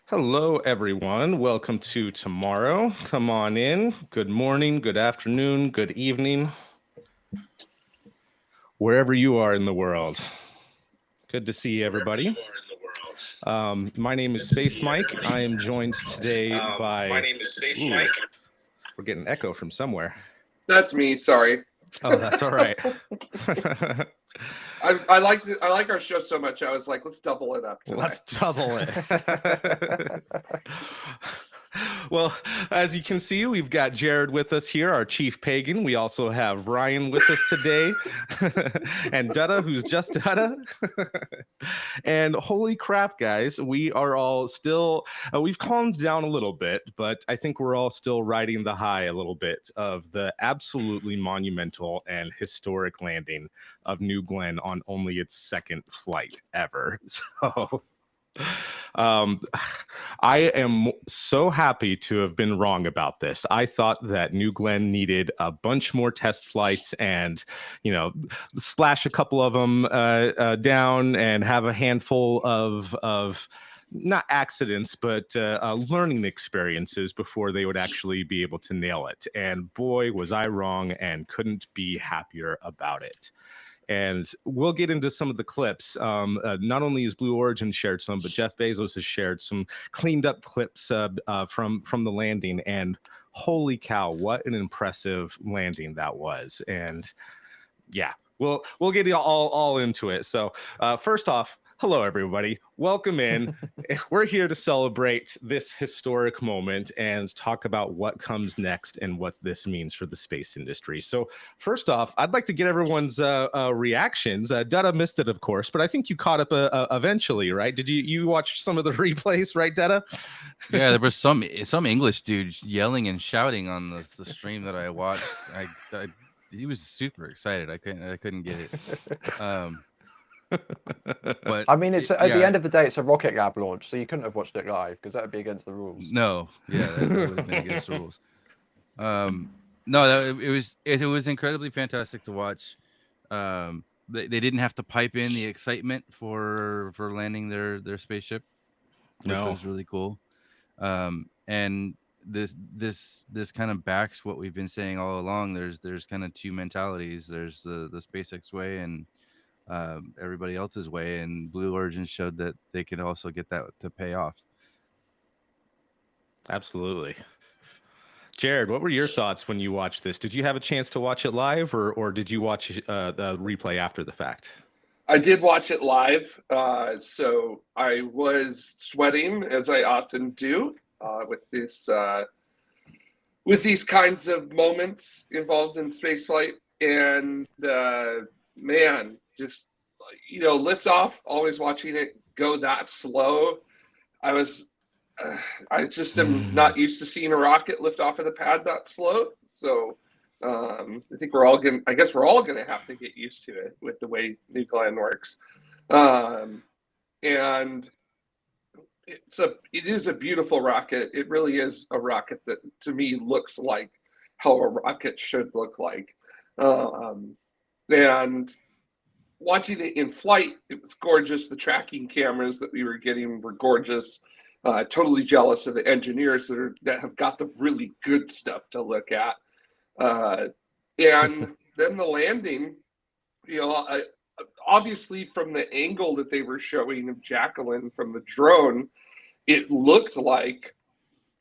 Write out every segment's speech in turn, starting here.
Hello, everyone. Welcome to Tomorrow. Come on in. Good morning, good afternoon, good evening, wherever you are in the world. Good to see everybody. My name is Space Mike. I am joined today by. Ooh, we're getting an echo from somewhere. That's me. Sorry. Oh, that's all right. I like our show so much. I was like, let's double it up tonight. Let's double it. Well, as you can see, we've got Jared with us here, our chief pagan. We also have Ryan with us today, and Dutta, who's just Dutta. And holy crap, guys, we are all still, we've calmed down a little bit, but I think we're all still riding the high a little bit of the absolutely monumental and historic landing of New Glenn on only its second flight ever. So I am so happy to have been wrong about this. I thought that New Glenn needed a bunch more test flights and, splash a couple of them down and have a handful of not accidents, but learning experiences before they would actually be able to nail it. And boy, was I wrong and couldn't be happier about it. And we'll get into some of the clips. Not only has Blue Origin shared some, but Jeff Bezos has shared some cleaned up clips from the landing. And holy cow, what an impressive landing that was. And yeah, we'll get all into it. So first off, hello, everybody. Welcome in. We're here to celebrate this historic moment and talk about what comes next and what this means for the space industry. So first off, I'd like to get everyone's reactions. Dutta missed it, of course, but I think you caught up eventually, right? Did you watch some of the replays, right, Dutta? Yeah, there was some English dude yelling and shouting on the stream that I watched. He was super excited. I couldn't get it. But I mean, it's at the end of the day, it's a rocket lab launch, so you couldn't have watched it live because that would be against the rules. No, yeah, that would have been against the rules. No, it was incredibly fantastic to watch. They didn't have to pipe in the excitement for landing their spaceship, which was really cool. And this kind of backs what we've been saying all along. There's kind of two mentalities. There's the SpaceX way and everybody else's way, and Blue Origin showed that they could also get that to pay off. Absolutely. Jared, what were your thoughts when you watched this? Did you have a chance to watch it live, or did you watch the replay after the fact? I did watch it live, so I was sweating, as I often do, with these kinds of moments involved in spaceflight. And man, just lift off. Always watching it go that slow. I just am not used to seeing a rocket lift off of the pad that slow. So I think we're all gonna have to get used to it with the way New Glenn works. And it is a beautiful rocket. It really is a rocket that to me looks like how a rocket should look like. And watching it in flight, it was gorgeous. The tracking cameras that we were getting were gorgeous. Totally jealous of the engineers that have got the really good stuff to look at. And then the landing, obviously from the angle that they were showing of Jacqueline from the drone, it looked like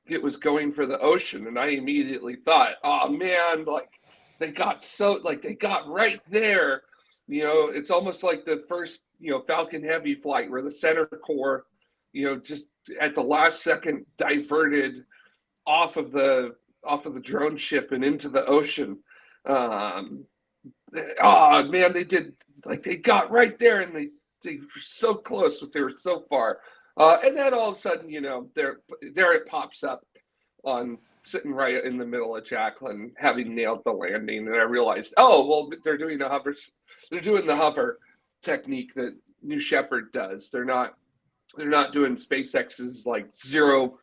it was going for the ocean. And I immediately thought, oh man, they got right there. It's almost like the first, Falcon Heavy flight where the center core, just at the last second diverted off of the drone ship and into the ocean. Oh man, they got right there, and they were so close, but they were so far. And then all of a sudden, there it pops up on sitting right in the middle of Jacqueline, having nailed the landing, and I realized, oh well, they're doing the hover technique that New Shepard does. They're not doing SpaceX's like zero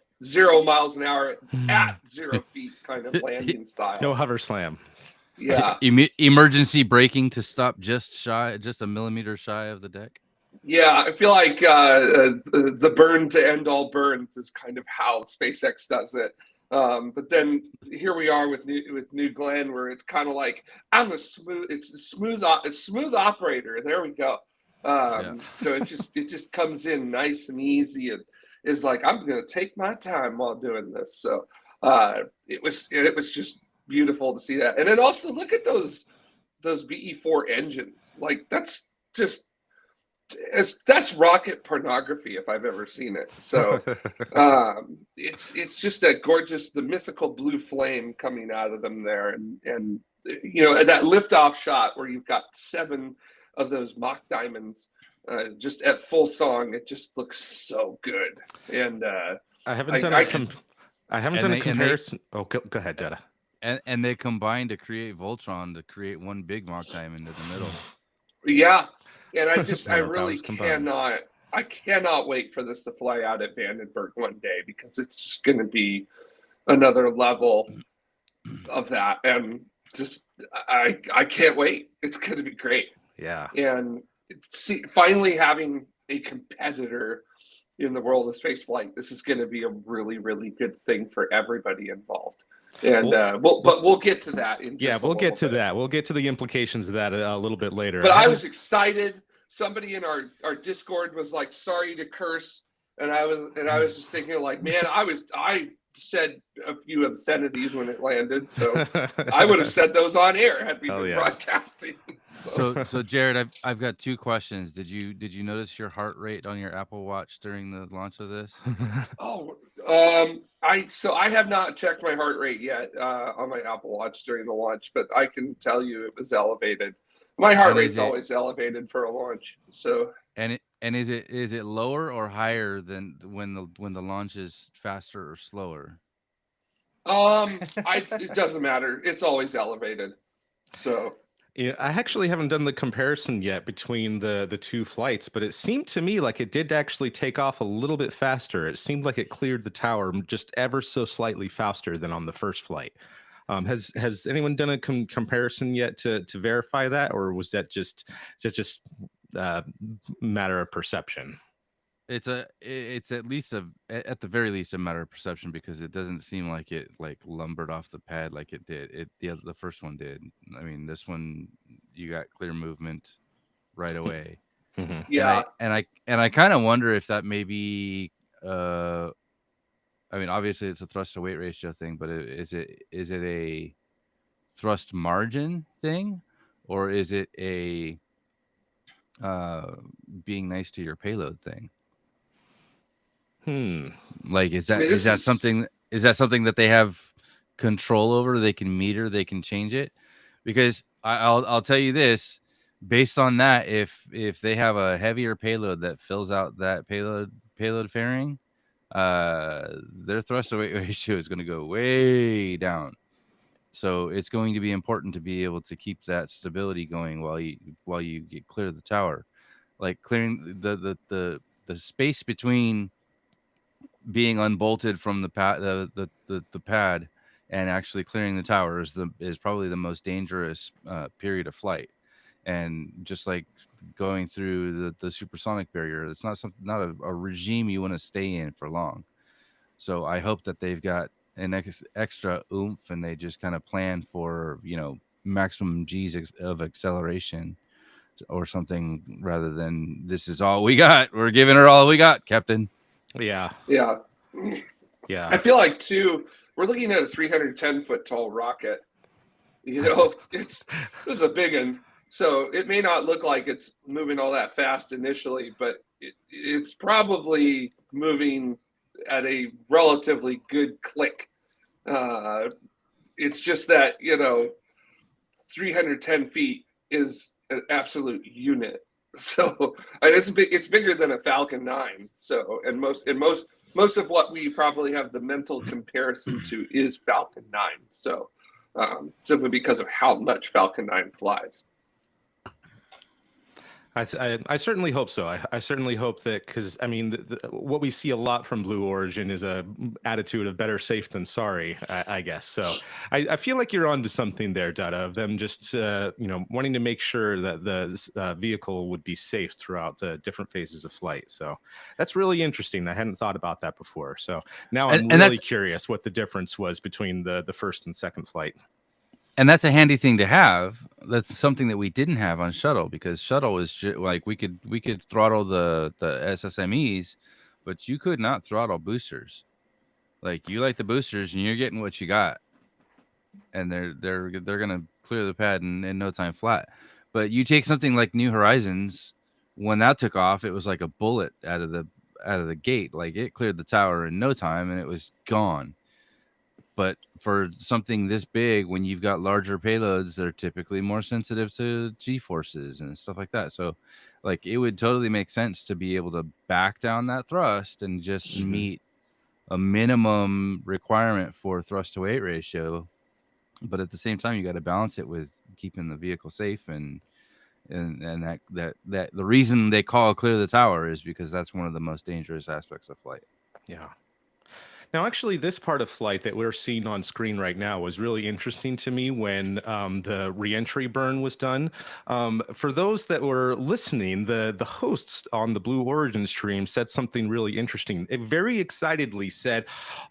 miles an hour at 0 feet kind of landing style. No hover slam. Yeah. Emergency braking to stop just a millimeter shy of the deck. Yeah, I feel like the burn to end all burns is kind of how SpaceX does it. But then here we are with New Glenn, where it's kind of like it's a smooth operator. There we go. So it just comes in nice and easy, and is like, I'm gonna take my time while doing this. So it was just beautiful to see that, and then also look at those BE4 engines. Like that's rocket pornography if I've ever seen it. So it's just that gorgeous, the mythical blue flame coming out of them there, and that liftoff shot where you've got 7 of those mock diamonds just at full song. It just looks so good. And I haven't done a comparison. Go ahead, Detta. And they combined to create Voltron to create one big mock diamond in the middle. Yeah. And I really I cannot wait for this to fly out at Vandenberg one day, because it's just going to be another level of that. And just, I can't wait. It's going to be great. Yeah. And finally having a competitor in the world of spaceflight, this is going to be a really, really good thing for everybody involved. And we'll get to that in just we'll get to that. We'll get to the implications of that a little bit later. But I was excited. Somebody in our Discord was like, sorry to curse, and I was just thinking like, man, I said a few obscenities when it landed, so I would have said those on air had we been broadcasting. So Jared, I've got 2 questions. Did you notice your heart rate on your Apple Watch during the launch of this? I have not checked my heart rate yet on my Apple Watch during the launch, but I can tell you it was elevated. My heart rate's always elevated for a launch. So and is it lower or higher than when the launch is faster or slower? It doesn't matter. It's always elevated. So yeah, I actually haven't done the comparison yet between the 2 flights, but it seemed to me like it did actually take off a little bit faster. It seemed like it cleared the tower just ever so slightly faster than on the first flight. Has anyone done a comparison yet to verify that, or was that just matter of perception? It's at least at the very least a matter of perception, because it doesn't seem like it lumbered off the pad like it did. The first one did. I mean, this one you got clear movement right away. Mm-hmm. Yeah, and I kind of wonder if that may be. I mean, obviously it's a thrust to weight ratio thing, but is it a thrust margin thing, or is it a being nice to your payload thing? Like, is that something that they have control over? They can meter, they can change it, because I'll tell you this, based on that, if they have a heavier payload that fills out that payload fairing, their thrust to weight ratio is going to go way down. So it's going to be important to be able to keep that stability going while you get clear of the tower, like clearing the space between being unbolted from the pad and actually clearing the tower is probably the most dangerous period of flight. And just like going through the supersonic barrier, it's not a regime you want to stay in for long. So I hope that they've got an extra oomph, and they just kind of plan for maximum G's of acceleration or something, rather than this is all we got. We're giving her all we got, Captain. Yeah. I feel like too, we're looking at a 310-foot tall rocket. This is a big one, so it may not look like it's moving all that fast initially, but it's probably moving at a relatively good click. It's just that 310 feet is an absolute unit. So, and it's bigger than a Falcon 9. So, and most of what we probably have the mental comparison to is Falcon 9. So, simply because of how much Falcon 9 flies. I certainly hope so. I certainly hope that, because I mean, what we see a lot from Blue Origin is a attitude of better safe than sorry, I guess. So I feel like you're onto something there, Dutta, of them just wanting to make sure that the vehicle would be safe throughout the different phases of flight. So that's really interesting. I hadn't thought about that before. So now I'm really curious what the difference was between the first and second flight. And that's a handy thing to have. That's something that we didn't have on shuttle, because shuttle is like we could throttle the SSMEs, but you could not throttle boosters. Like, you light the boosters and you're getting what you got, and they're gonna clear the pad in no time flat. But you take something like New Horizons, when that took off, it was like a bullet out of the gate. Like, it cleared the tower in no time and it was gone. But for something this big, when you've got larger payloads, they're typically more sensitive to G-forces and stuff like that. So, like, it would totally make sense to be able to back down that thrust and just meet a minimum requirement for thrust to weight ratio. But at the same time, you got to balance it with keeping the vehicle safe, and that the reason they call clear the tower is because that's one of the most dangerous aspects of flight. Yeah. Now, actually, this part of flight that we're seeing on screen right now was really interesting to me when the reentry burn was done. For those that were listening, the hosts on the Blue Origin stream said something really interesting. It very excitedly said,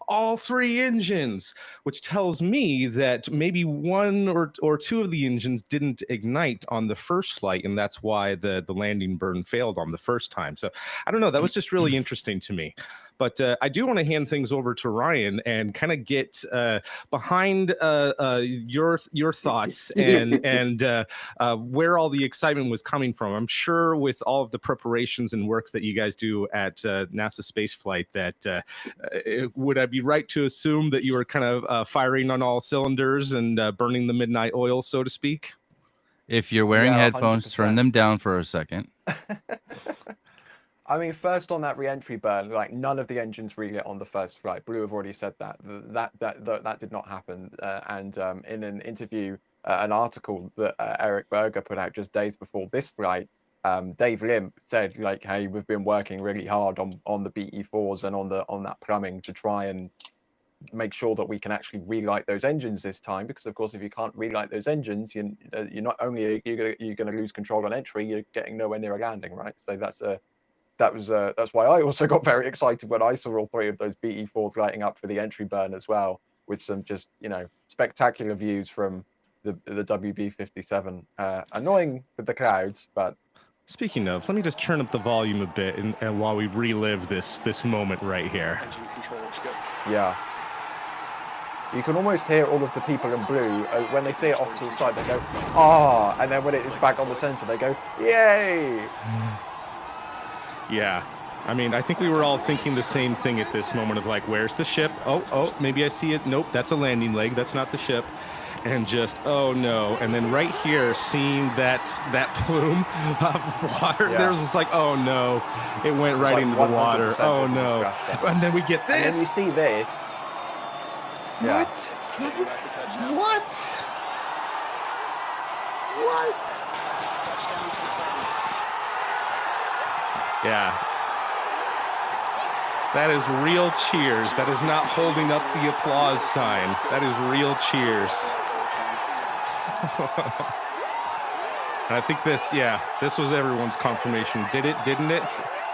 all 3 engines, which tells me that maybe 1 or 2 of the engines didn't ignite on the first flight, and that's why the landing burn failed on the first time. So I don't know. That was just really interesting to me. But I do want to hand things over to Ryan and kind of get behind your thoughts and where all the excitement was coming from. I'm sure with all of the preparations and work that you guys do at NASA Spaceflight, that would I be right to assume that you were kind of firing on all cylinders and burning the midnight oil, so to speak? If you're wearing headphones, 100%. Turn them down for a second. I mean, first on that re-entry burn, like, none of the engines relit on the first flight. Blue have already said that did not happen. And in an interview, an article that Eric Berger put out just days before this flight, Dave Limp said, like, hey, we've been working really hard on the BE4s and on that plumbing to try and make sure that we can actually relight those engines this time, because of course if you can't relight those engines, you're not only you're going to lose control on entry, you're getting nowhere near a landing, right? So that's why I also got very excited when I saw all 3 of those BE4s lighting up for the entry burn as well, with some just spectacular views from the WB-57. Annoying with the clouds, but speaking of, let me just turn up the volume a bit and while we relive this moment right here. Yeah. You can almost hear all of the people in blue when they see it off to the side. They go, "Ah!" And then when it is back on the center, they go, "Yay!" Yeah, I mean, I think we were all thinking the same thing at this moment of like, "Where's the ship? Oh, maybe I see it. Nope, that's a landing leg. That's not the ship." And just, oh no! And then right here, seeing that plume of water, there's just like, oh no! It went right into the water. Oh no! And then we get this. And then you see this. What? What? What? Yeah. That is real cheers. That is not holding up the applause sign. That is real cheers. And I think this was everyone's confirmation. Did it? Didn't it?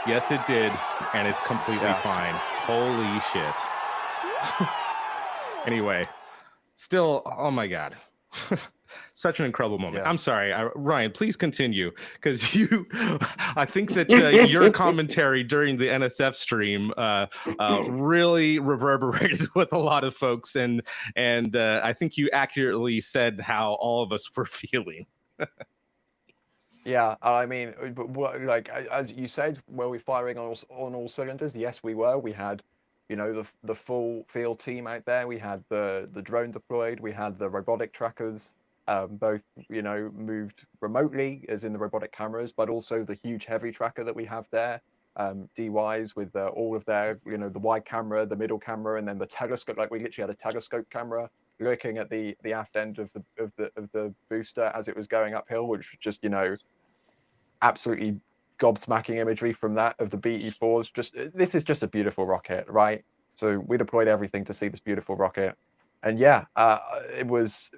Yes, it did. And it's completely fine. Holy shit. Anyway, still, oh my God. Such an incredible moment. I'm sorry, Ryan, please continue, because I think that your commentary during the NSF stream really reverberated with a lot of folks, and I think you accurately said how all of us were feeling. Yeah, I mean, like as you said, were we firing on all cylinders? Yes, we were. We had, the full field team out there. We had the drone deployed. We had the robotic trackers. Both, moved remotely, as in the robotic cameras, but also the huge heavy tracker that we have there, DYs with all of their, the wide camera, the middle camera, and then the telescope. Like, we literally had a telescope camera looking at the aft end of the booster as it was going uphill, which was just, absolutely gobsmacking imagery from that of the BE4s. This is just a beautiful rocket, right? So we deployed everything to see this beautiful rocket, and yeah, it was.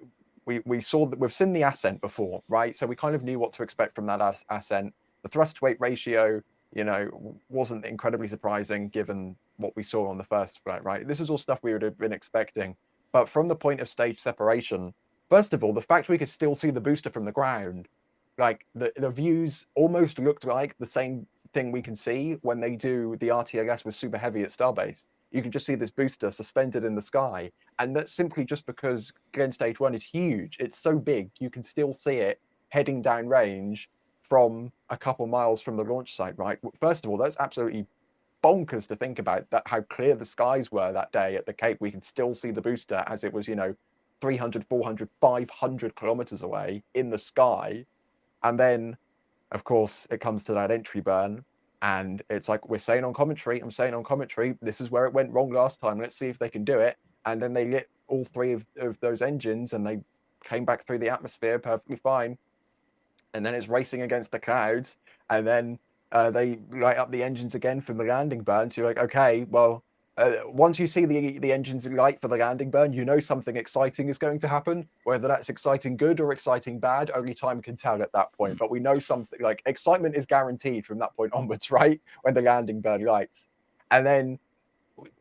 We saw that we've seen the ascent before, right? So we kind of knew what to expect from that ascent. The thrust to weight ratio, wasn't incredibly surprising given what we saw on the first flight, right? This is all stuff we would have been expecting. But from the point of stage separation, first of all, the fact we could still see the booster from the ground, like the views almost looked like the same thing we can see when they do the RTLS with Super Heavy at Starbase. You can just see this booster suspended in the sky. And that's simply just because Glen Stage 1 is huge. It's so big, you can still see it heading down range from a couple miles from the launch site, right? First of all, that's absolutely bonkers to think about that how clear the skies were that day at the Cape. We can still see the booster as it was, 300, 400, 500 kilometers away in the sky. And then, of course, it comes to that entry burn. And it's like I'm saying on commentary, this is where it went wrong last time. Let's see if they can do it. And then they lit all three of those engines and they came back through the atmosphere perfectly fine. And then it's racing against the clouds. And then they light up the engines again for the landing burn. So you're like, okay, well, once you see the engines light for the landing burn, something exciting is going to happen. Whether that's exciting good or exciting bad, only time can tell at that point. But we know something, like excitement is guaranteed from that point onwards, right? When the landing burn lights. And then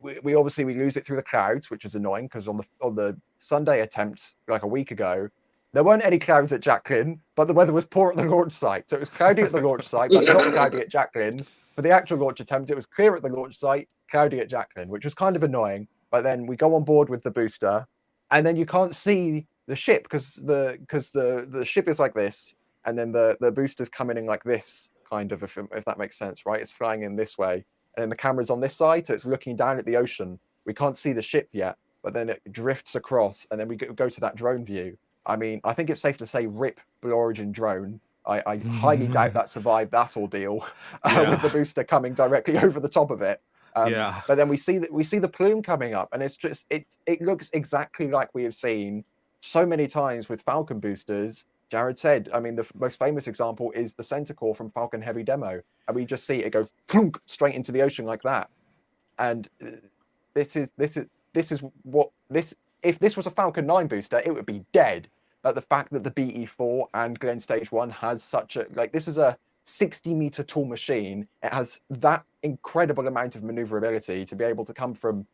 we obviously lose it through the clouds, which is annoying because on the Sunday attempt, like a week ago, there weren't any clouds at Jacqueline, but the weather was poor at the launch site. So it was cloudy at the launch site, but not cloudy at Jacqueline. For the actual launch attempt, it was clear at the launch site, cloudy at Jacqueline, which was kind of annoying. But then we go on board with the booster, and then you can't see the ship because the ship is like this, and then the booster's coming in like this, kind of, if that makes sense, right? It's flying in this way, and then the camera's on this side, so it's looking down at the ocean. We can't see the ship yet, but then it drifts across, and then we go to that drone view. I mean, I think it's safe to say rip Blue Origin drone. I highly doubt that survived that ordeal with the booster coming directly over the top of it. But then we see the plume coming up, and it looks exactly like we have seen so many times with Falcon boosters. Jared said, I mean, the most famous example is the center core from Falcon Heavy demo, and we just see it go straight into the ocean like that. And this is what this. If this was a Falcon 9 booster, it would be dead. But the fact that the BE4 and Glen Stage 1 has such a, this is a 60-meter tall machine. It has that incredible amount of maneuverability to be able to come from,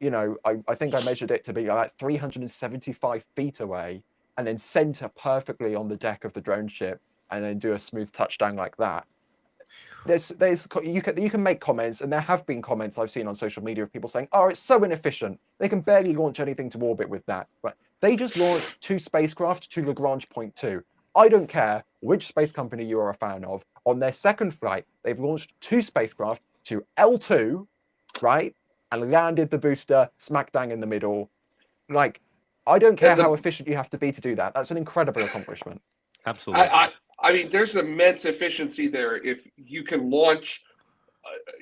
I think I measured it to be like 375 feet away and then center perfectly on the deck of the drone ship and then do a smooth touchdown like that. You can make comments, and there have been comments I've seen on social media of people saying, "Oh, it's so inefficient. They can barely launch anything to orbit with that." But they just launched 2 spacecraft to Lagrange Point 2. I don't care which space company you are a fan of. On their second flight, they've launched 2 spacecraft to L2, right, and landed the booster smack bang in the middle. I don't care how efficient you have to be to do that. That's an incredible accomplishment. Absolutely. I mean, there's immense efficiency there if you can launch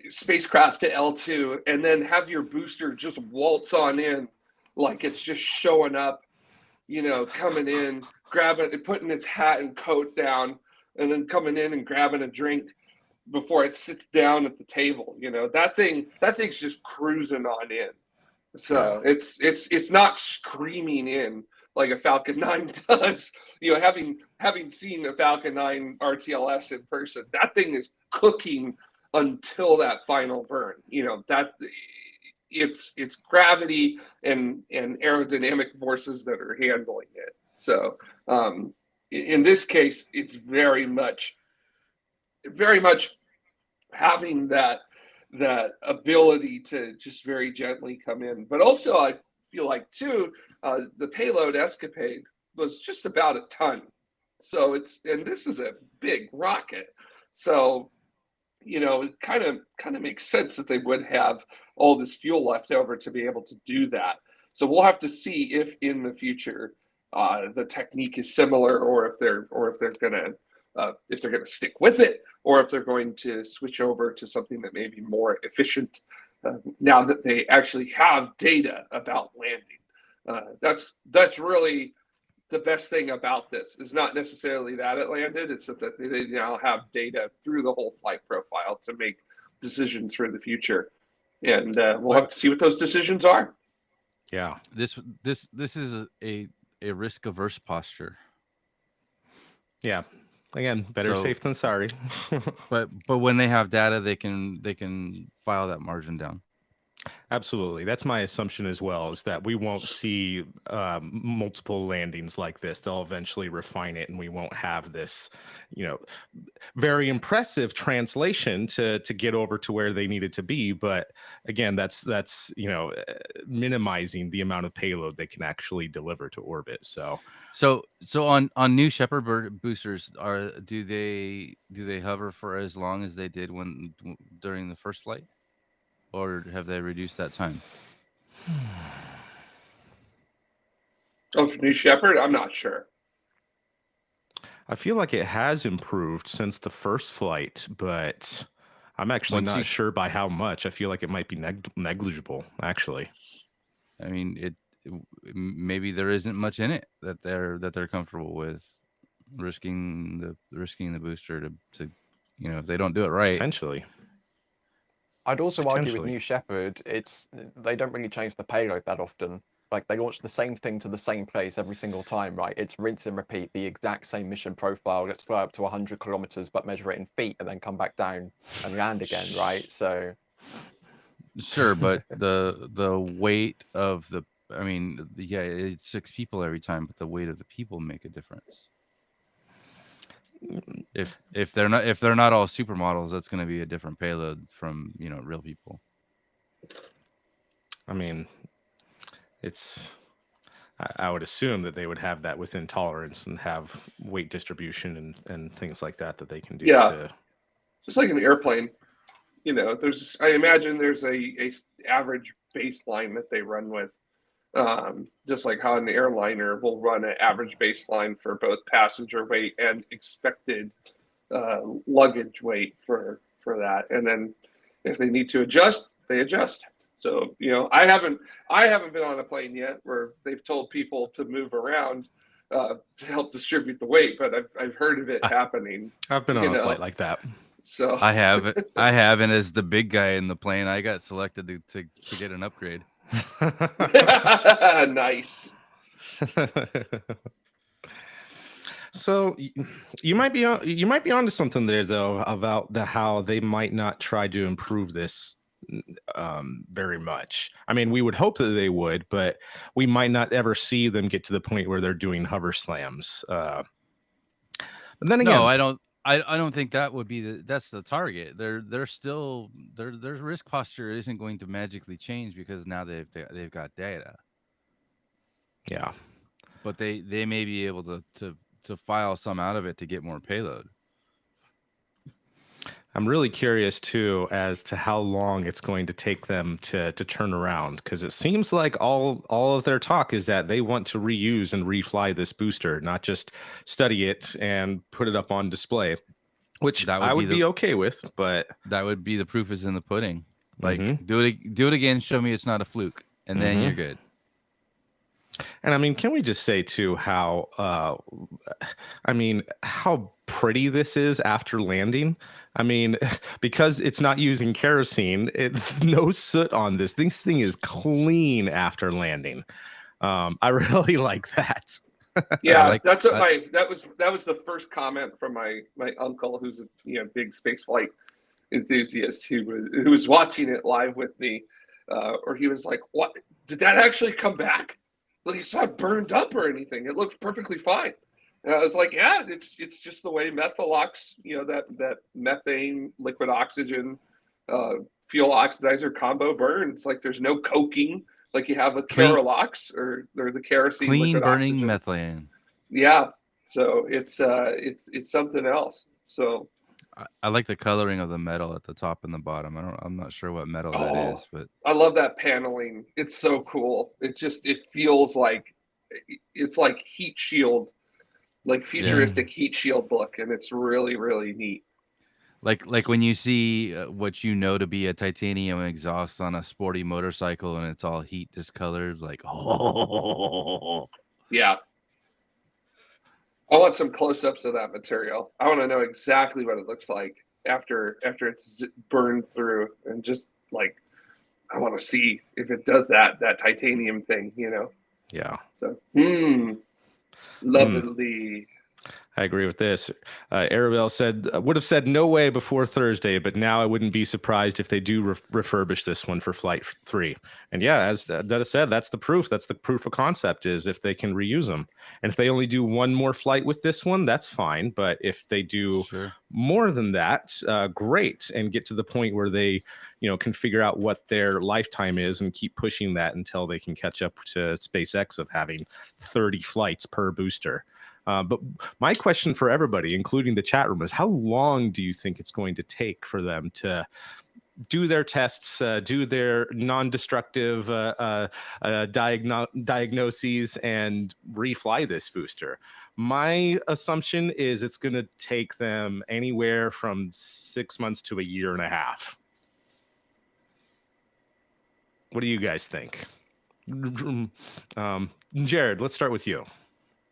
spacecraft to L2 and then have your booster just waltz on in like it's just showing up, coming in, grabbing and putting its hat and coat down, and then coming in and grabbing a drink before it sits down at the table. That thing's just cruising on in. So it's not screaming in like a Falcon 9 does. Having seen a Falcon 9 RTLS in person, that thing is cooking until that final burn. That it's gravity and aerodynamic forces that are handling it. So in this case, it's very much having that ability to just very gently come in. But also, I feel like too, the payload escapade was just about a ton. So and this is a big rocket. So, it kind of makes sense that they would have all this fuel left over to be able to do that. So we'll have to see if in the future the technique is similar, or if they're gonna stick with it, or if they're going to switch over to something that may be more efficient now that they actually have data about landing. That's really the best thing about this is not necessarily that it landed. It's that they now have data through the whole flight profile to make decisions for the future. And we'll have to see what those decisions are. Yeah. This is a risk averse posture. Yeah. Again, better safe than sorry. but when they have data, they can file that margin down. Absolutely. That's my assumption as well, is that we won't see multiple landings like this. They'll eventually refine it, and we won't have this, very impressive translation to get over to where they needed to be. But again, that's minimizing the amount of payload they can actually deliver to orbit. So on new Shattered boosters, do they hover for as long as they did during the first flight? Or have they reduced that time? Oh, for New Shepard, I'm not sure. I feel like it has improved since the first flight, but I'm actually not sure by how much. I feel like it might be negligible, actually. I mean, maybe there isn't much in it that they're comfortable with risking the booster to if they don't do it right. Potentially. I'd also argue with New Shepard, they don't really change the payload that often. Like, they launch the same thing to the same place every single time, right? It's rinse and repeat, the exact same mission profile. Let's fly up to 100 kilometers, but measure it in feet, and then come back down and land again, right? So, sure, but the weight of it's 6 people every time, but the weight of the people make a difference. If they're not all supermodels, that's going to be a different payload from real people. I mean, I would assume that they would have that within tolerance and have weight distribution and things like that they can do. Yeah, just like an airplane. I imagine there's a average baseline that they run with. Just like how an airliner will run an average baseline for both passenger weight and expected luggage weight for that, and then if they need to adjust, they adjust. So I haven't been on a plane yet where they've told people to move around to help distribute the weight, but I've heard of it happening. I've been on a flight like that. So I have, and as the big guy in the plane, I got selected to get an upgrade. Nice. So you might be onto something there, though, about how they might not try to improve this very much. I mean, we would hope that they would, but we might not ever see them get to the point where they're doing hover slams. But then again, no, I don't think that would be that's the target. They're still their risk posture isn't going to magically change because now they've got data. Yeah, but they may be able to file some out of it to get more payload. I'm really curious too as to how long it's going to take them to turn around, because it seems like all of their talk is that they want to reuse and refly this booster, not just study it and put it up on display, which I would be okay with. But that would be the proof is in the pudding. Like do it again, show me it's not a fluke, and then you're good. And I mean, can we just say too how pretty this is after landing? I mean, because it's not using kerosene, no soot on this. This thing is clean after landing. I really like that. Yeah, that's what that was the first comment from my uncle, who's a big spaceflight enthusiast who was watching it live with me, or he was like, "What? Did that actually come back? Like, it's not burned up or anything. It looks perfectly fine." And I was like, "Yeah, it's just the way methalox, that methane, liquid oxygen, fuel oxidizer combo burns. Like, there's no coking like you have with Kerolox or the kerosene. Clean burning oxygen. Methane. Yeah, so it's something else. So I like the coloring of the metal at the top and the bottom. I'm not sure what metal that is, but I love that paneling. It's so cool. It feels like it's like heat shield, like futuristic heat shield look, and it's really, really neat. Like when you see what to be a titanium exhaust on a sporty motorcycle and it's all heat discolored, like yeah. I want some close-ups of that material. I want to know exactly what it looks like after it's burned through, and just like I want to see if it does that titanium thing, you know. Yeah. So, lovely. I agree with this. Arabelle said, would have said no way before Thursday, but now I wouldn't be surprised if they do refurbish this one for Flight 3. And yeah, as Dutta said, that's the proof. That's the proof of concept, is if they can reuse them. And if they only do one more flight with this one, that's fine. But if they do more than that, great. And get to the point where they, can figure out what their lifetime is and keep pushing that until they can catch up to SpaceX of having 30 flights per booster. But my question for everybody, including the chat room, is how long do you think it's going to take for them to do their tests, do their non-destructive diagnoses, and refly this booster? My assumption is it's going to take them anywhere from 6 months to a year and a half. What do you guys think? Jared, let's start with you.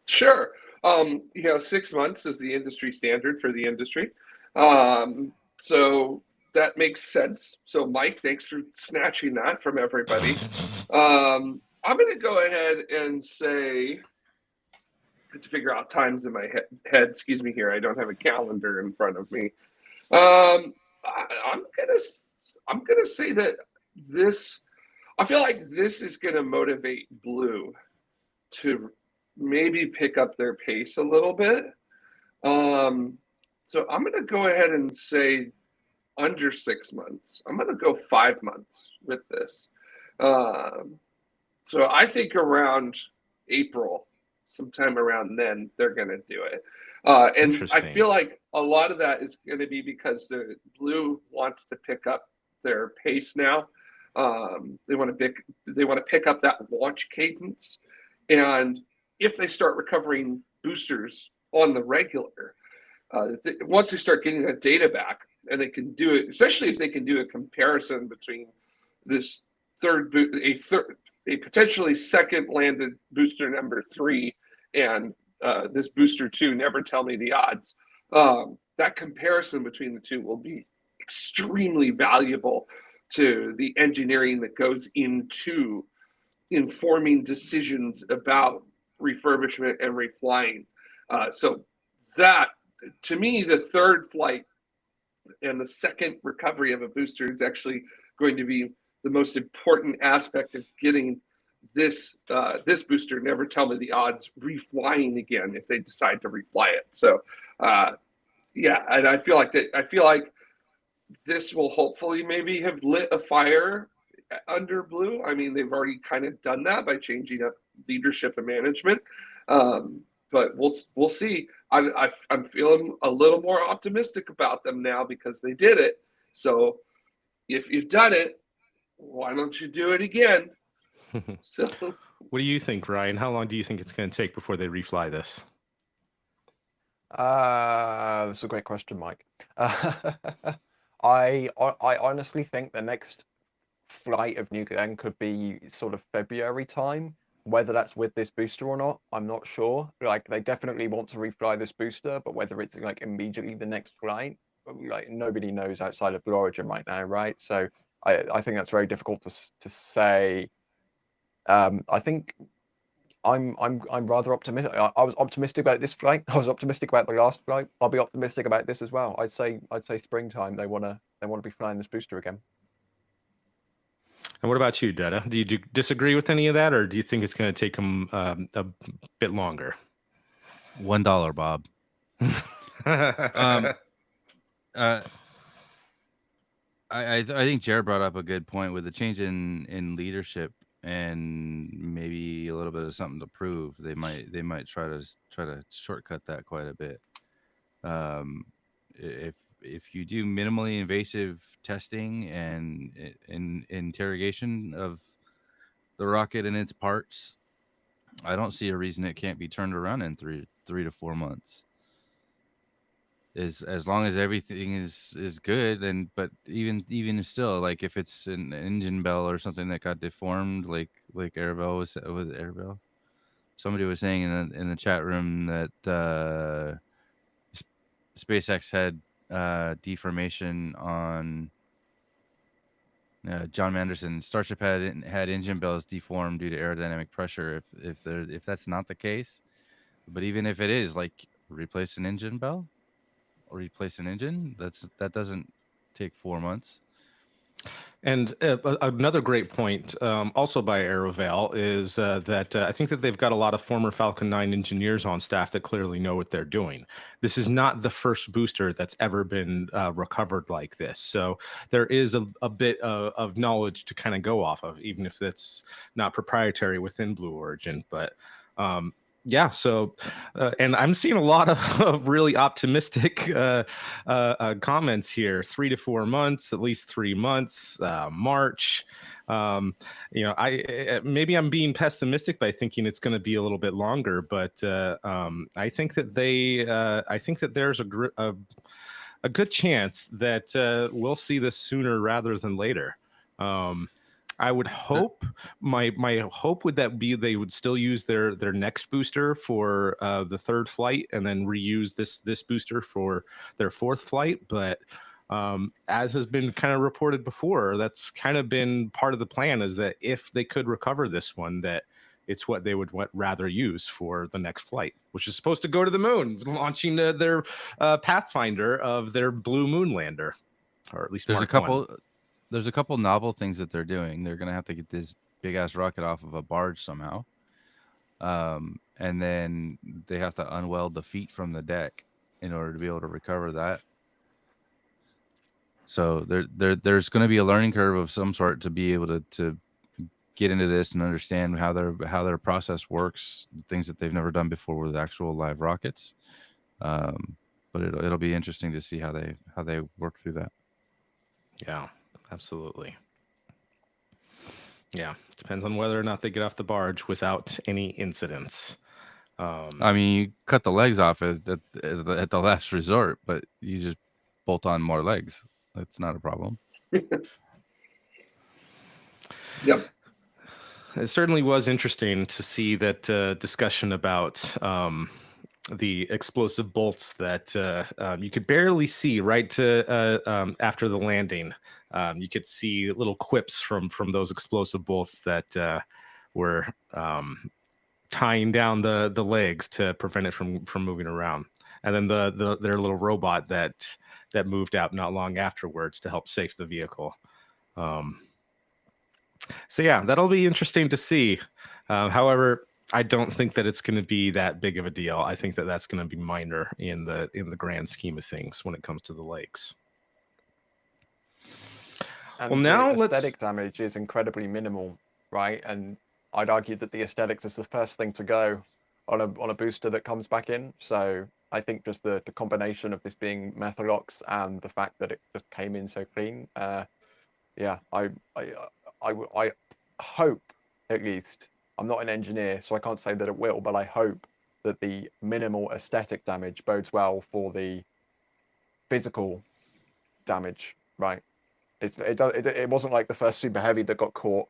Sure. 6 months is the industry standard for the industry. So that makes sense. So Mike, thanks for snatching that from everybody. I'm going to go ahead and say, to figure out times in my head, excuse me here, I don't have a calendar in front of me. I'm going to say that I feel like this is going to motivate Blue to maybe pick up their pace a little bit. So I'm going to go ahead and say under 6 months. I'm going to go 5 months with this. So I think around April, sometime around then, they're going to do it. And I feel like a lot of that is going to be because the Blue wants to pick up their pace now. They want to pick up that launch cadence, and if they start recovering boosters on the regular, once they start getting that data back, and they can do it, especially if they can do a comparison between this a potentially second landed booster number 3 and this booster 2, never tell me the odds. That comparison between the two will be extremely valuable to the engineering that goes into informing decisions about refurbishment and reflying. So that, to me, the third flight and the second recovery of a booster is actually going to be the most important aspect of getting this booster, never tell me the odds, reflying again if they decide to refly it. So yeah, and I feel like this will hopefully maybe have lit a fire under Blue. I mean, they've already kind of done that by changing up leadership and management. But we'll see. I'm feeling a little more optimistic about them now because they did it. So if you've done it, why don't you do it again? So, what do you think, Ryan? How long do you think it's going to take before they refly this? That's a great question, Mike. I honestly think the next flight of New Glenn could be sort of February time. Whether that's with this booster or not, I'm not sure. Like, they definitely want to refly this booster, but whether it's like immediately the next flight, like nobody knows outside of Blue Origin right now, right? So I think that's very difficult to say. I think I'm rather optimistic. I was optimistic about this flight. I was optimistic about the last flight. I'll be optimistic about this as well. I'd say springtime. They wanna be flying this booster again. And what about you, Dutta? Do you disagree with any of that, or do you think it's going to take them a bit longer? $1, Bob. I think Jared brought up a good point with the change in leadership and maybe a little bit of something to prove. They might try to shortcut that quite a bit. If you do minimally invasive testing and interrogation of the rocket and its parts, I don't see a reason it can't be turned around in 3 to 4 months. As long as everything is good, but even still, like if it's an engine bell or something that got deformed, like Arabelle was Arabelle, somebody was saying in the chat room that SpaceX had deformation on John Manderson. Starship had engine bells deformed due to aerodynamic pressure. If that's not the case, but even if it is, like, replace an engine bell or replace an engine, that doesn't take 4 months. And another great point, also by Aeroval, is that I think that they've got a lot of former Falcon 9 engineers on staff that clearly know what they're doing. This is not the first booster that's ever been recovered like this. So there is a bit of knowledge to kind of go off of, even if that's not proprietary within Blue Origin. But yeah, so and I'm seeing a lot of really optimistic comments here. 3 to 4 months, at least 3 months, March. You know, maybe I'm being pessimistic by thinking it's going to be a little bit longer, but I think that I think that there's a good chance that we'll see this sooner rather than later. I would hope my hope would that be they would still use their next booster for the third flight and then reuse this booster for their fourth flight. But as has been kind of reported before, that's kind of been part of the plan, is that if they could recover this one, that it's what they would rather use for the next flight, which is supposed to go to the moon, launching their Pathfinder of their Blue Moon lander, or at least There's Mark a couple. 1. There's a couple novel things that they're doing. They're gonna have to get this big ass rocket off of a barge somehow, and then they have to unweld the feet from the deck in order to be able to recover that. So there's going to be a learning curve of some sort to be able to get into this and understand how their process works, things that they've never done before with actual live rockets. But it'll be interesting to see how they work through that. Yeah, absolutely. Yeah, depends on whether or not they get off the barge without any incidents. I mean, you cut the legs off at the last resort, but you just bolt on more legs. That's not a problem. Yep. It certainly was interesting to see that discussion about the explosive bolts that you could barely see right after the landing. You could see little quips from those explosive bolts that were tying down the legs to prevent it from moving around, and then their little robot that moved out not long afterwards to help safe the vehicle. So yeah, that'll be interesting to see. However, I don't think that it's going to be that big of a deal. I think that that's going to be minor in the grand scheme of things when it comes to the lakes. And well, now the aesthetic damage is incredibly minimal, right? And I'd argue that the aesthetics is the first thing to go on a booster that comes back in. So I think just the combination of this being Methalox and the fact that it just came in so clean, yeah, I hope, at least, I'm not an engineer, so I can't say that it will, but I hope that the minimal aesthetic damage bodes well for the physical damage, right? It wasn't like the first Super Heavy that got caught,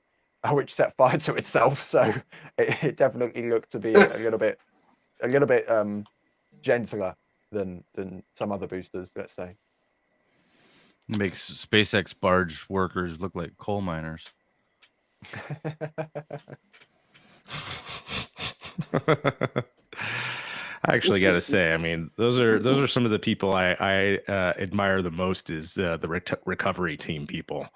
which set fire to itself. So it definitely looked to be a little bit gentler than some other boosters, let's say. It makes SpaceX barge workers look like coal miners. I actually got to say, I mean, those are some of the people I admire the most, is the recovery team people.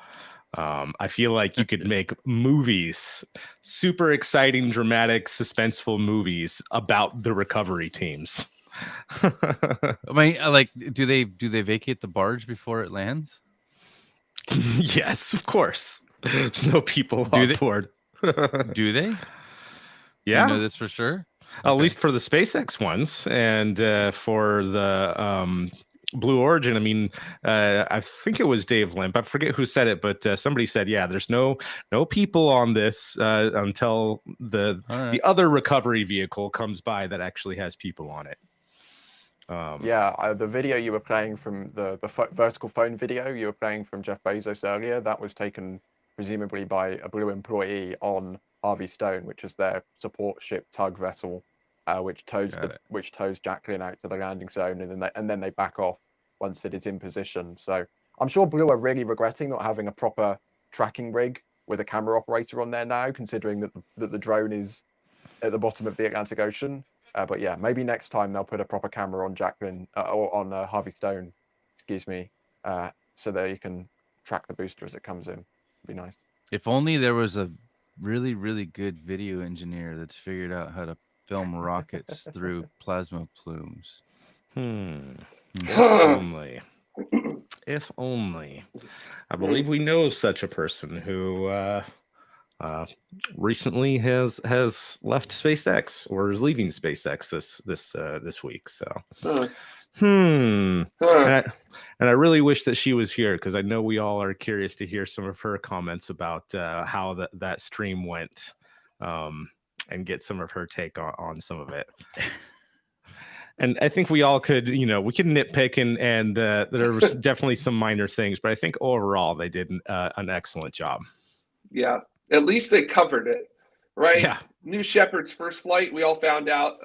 I feel like you could make movies, super exciting, dramatic, suspenseful movies about the recovery teams. I mean, like, do they vacate the barge before it lands? Yes, of course. There's no people on board. Do they? Yeah. You know this for sure? At least for the SpaceX ones, and for the Blue Origin, I mean, I think it was Dave Limp. I forget who said it, but somebody said, "Yeah, there's no people on this until the other recovery vehicle comes by that actually has people on it." Yeah, the video you were playing from the vertical phone video you were playing from Jeff Bezos earlier, that was taken presumably by a Blue employee on Harvey Stone, which is their support ship tug vessel, which tows Jacqueline out to the landing zone, and then they back off once it is in position. So I'm sure Blue are really regretting not having a proper tracking rig with a camera operator on there now, considering that the drone is at the bottom of the Atlantic Ocean. But yeah, maybe next time they'll put a proper camera on Jacqueline or on Harvey Stone, excuse me, so that you can track the booster as it comes in. It'd be nice. If only there was a really, really good video engineer that's figured out how to film rockets through plasma plumes. If only. If only. I believe we know such a person who recently has left SpaceX or is leaving SpaceX this week. So, and I really wish that she was here because I know we all are curious to hear some of her comments about how that stream went, and get some of her take on some of it. And I think we all could, we could nitpick and there was definitely some minor things, but I think overall they did an excellent job. Yeah, at least they covered it, right? Yeah. New Shepard's first flight, we all found out.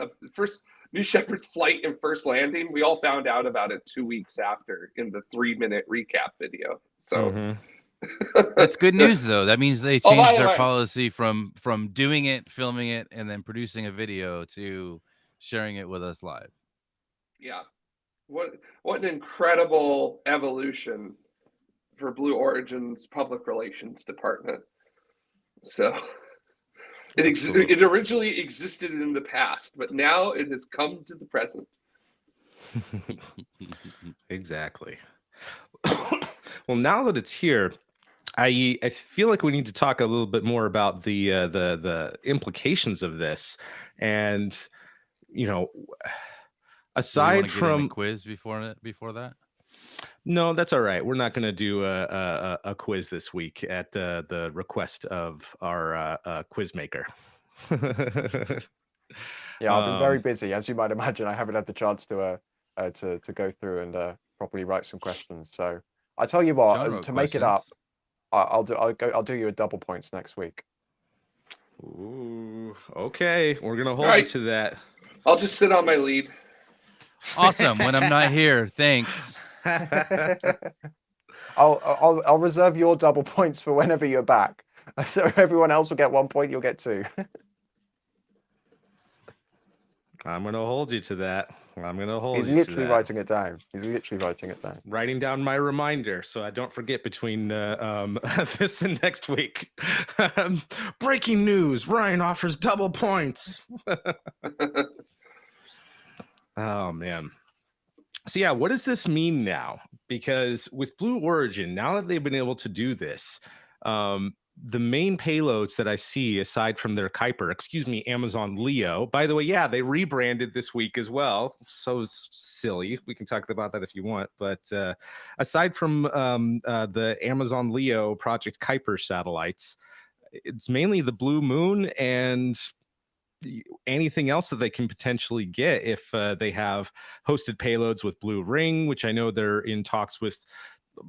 New Shepard's flight and first landing, we all found out about it 2 weeks after in the 3-minute recap video. So that's good news, though. That means they changed their way. policy from doing it, filming it, and then producing a video to sharing it with us live. Yeah, what an incredible evolution for Blue Origin's public relations department. So it originally existed in the past, but now it has come to the present. Exactly. Well, now that it's here, I feel like we need to talk a little bit more about the implications of this, and aside from a quiz before that. No, that's all right. We're not going to do a quiz this week at the request of our quiz maker. Yeah, I've been very busy, as you might imagine. I haven't had the chance to go through and properly write some questions. So I tell you what, to make it up, I'll do you a double points next week. Ooh, okay, we're gonna hold you to that. I'll just sit on my lead. Awesome. When I'm not here, thanks. I'll reserve your double points for whenever you're back. So everyone else will get 1 point, you'll get 2. I'm gonna hold you to that. He's literally writing it down. Writing down my reminder so I don't forget between this and next week. Breaking news: Ryan offers double points. Oh man. So yeah, what does this mean now? Because with Blue Origin, now that they've been able to do this, the main payloads that I see, aside from their Amazon Leo, by the way, yeah, they rebranded this week as well. So silly. We can talk about that if you want. But aside from the Amazon Leo Project Kuiper satellites, it's mainly the Blue Moon and anything else that they can potentially get if they have hosted payloads with Blue Ring, which I know they're in talks with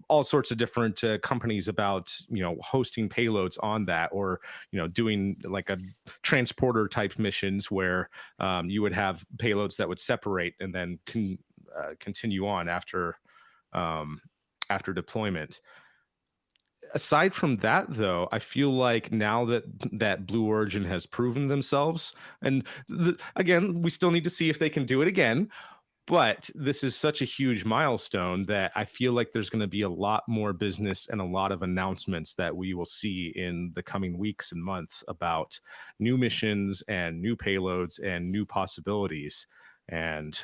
all sorts of different companies about hosting payloads on that, or doing like a transporter type missions where you would have payloads that would separate and then continue on after deployment. Aside from that, though, I feel like now that Blue Origin has proven themselves, and again, we still need to see if they can do it again, but this is such a huge milestone that I feel like there's going to be a lot more business and a lot of announcements that we will see in the coming weeks and months about new missions and new payloads and new possibilities. And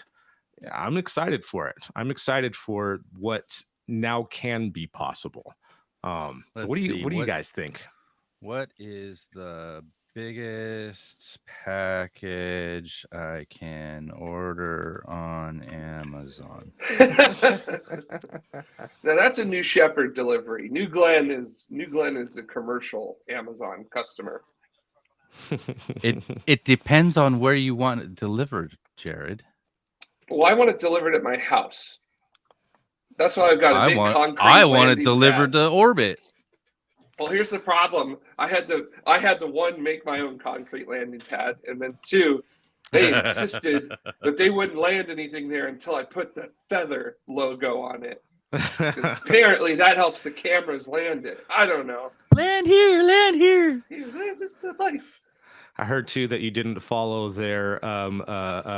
I'm excited for it. I'm excited for what now can be possible. So what do you guys think? What is the biggest package I can order on Amazon? Now that's a New Shepard delivery. New Glenn is a commercial Amazon customer. It depends on where you want it delivered, Jared. Well, I want it delivered at my house. That's why I've got a big concrete. I want it delivered to orbit. Well, here's the problem. I had to one, make my own concrete landing pad, and then two, they insisted that they wouldn't land anything there until I put the feather logo on it. Apparently that helps the cameras land it. I don't know. Land here, land here. This is the life. I heard too that you didn't follow their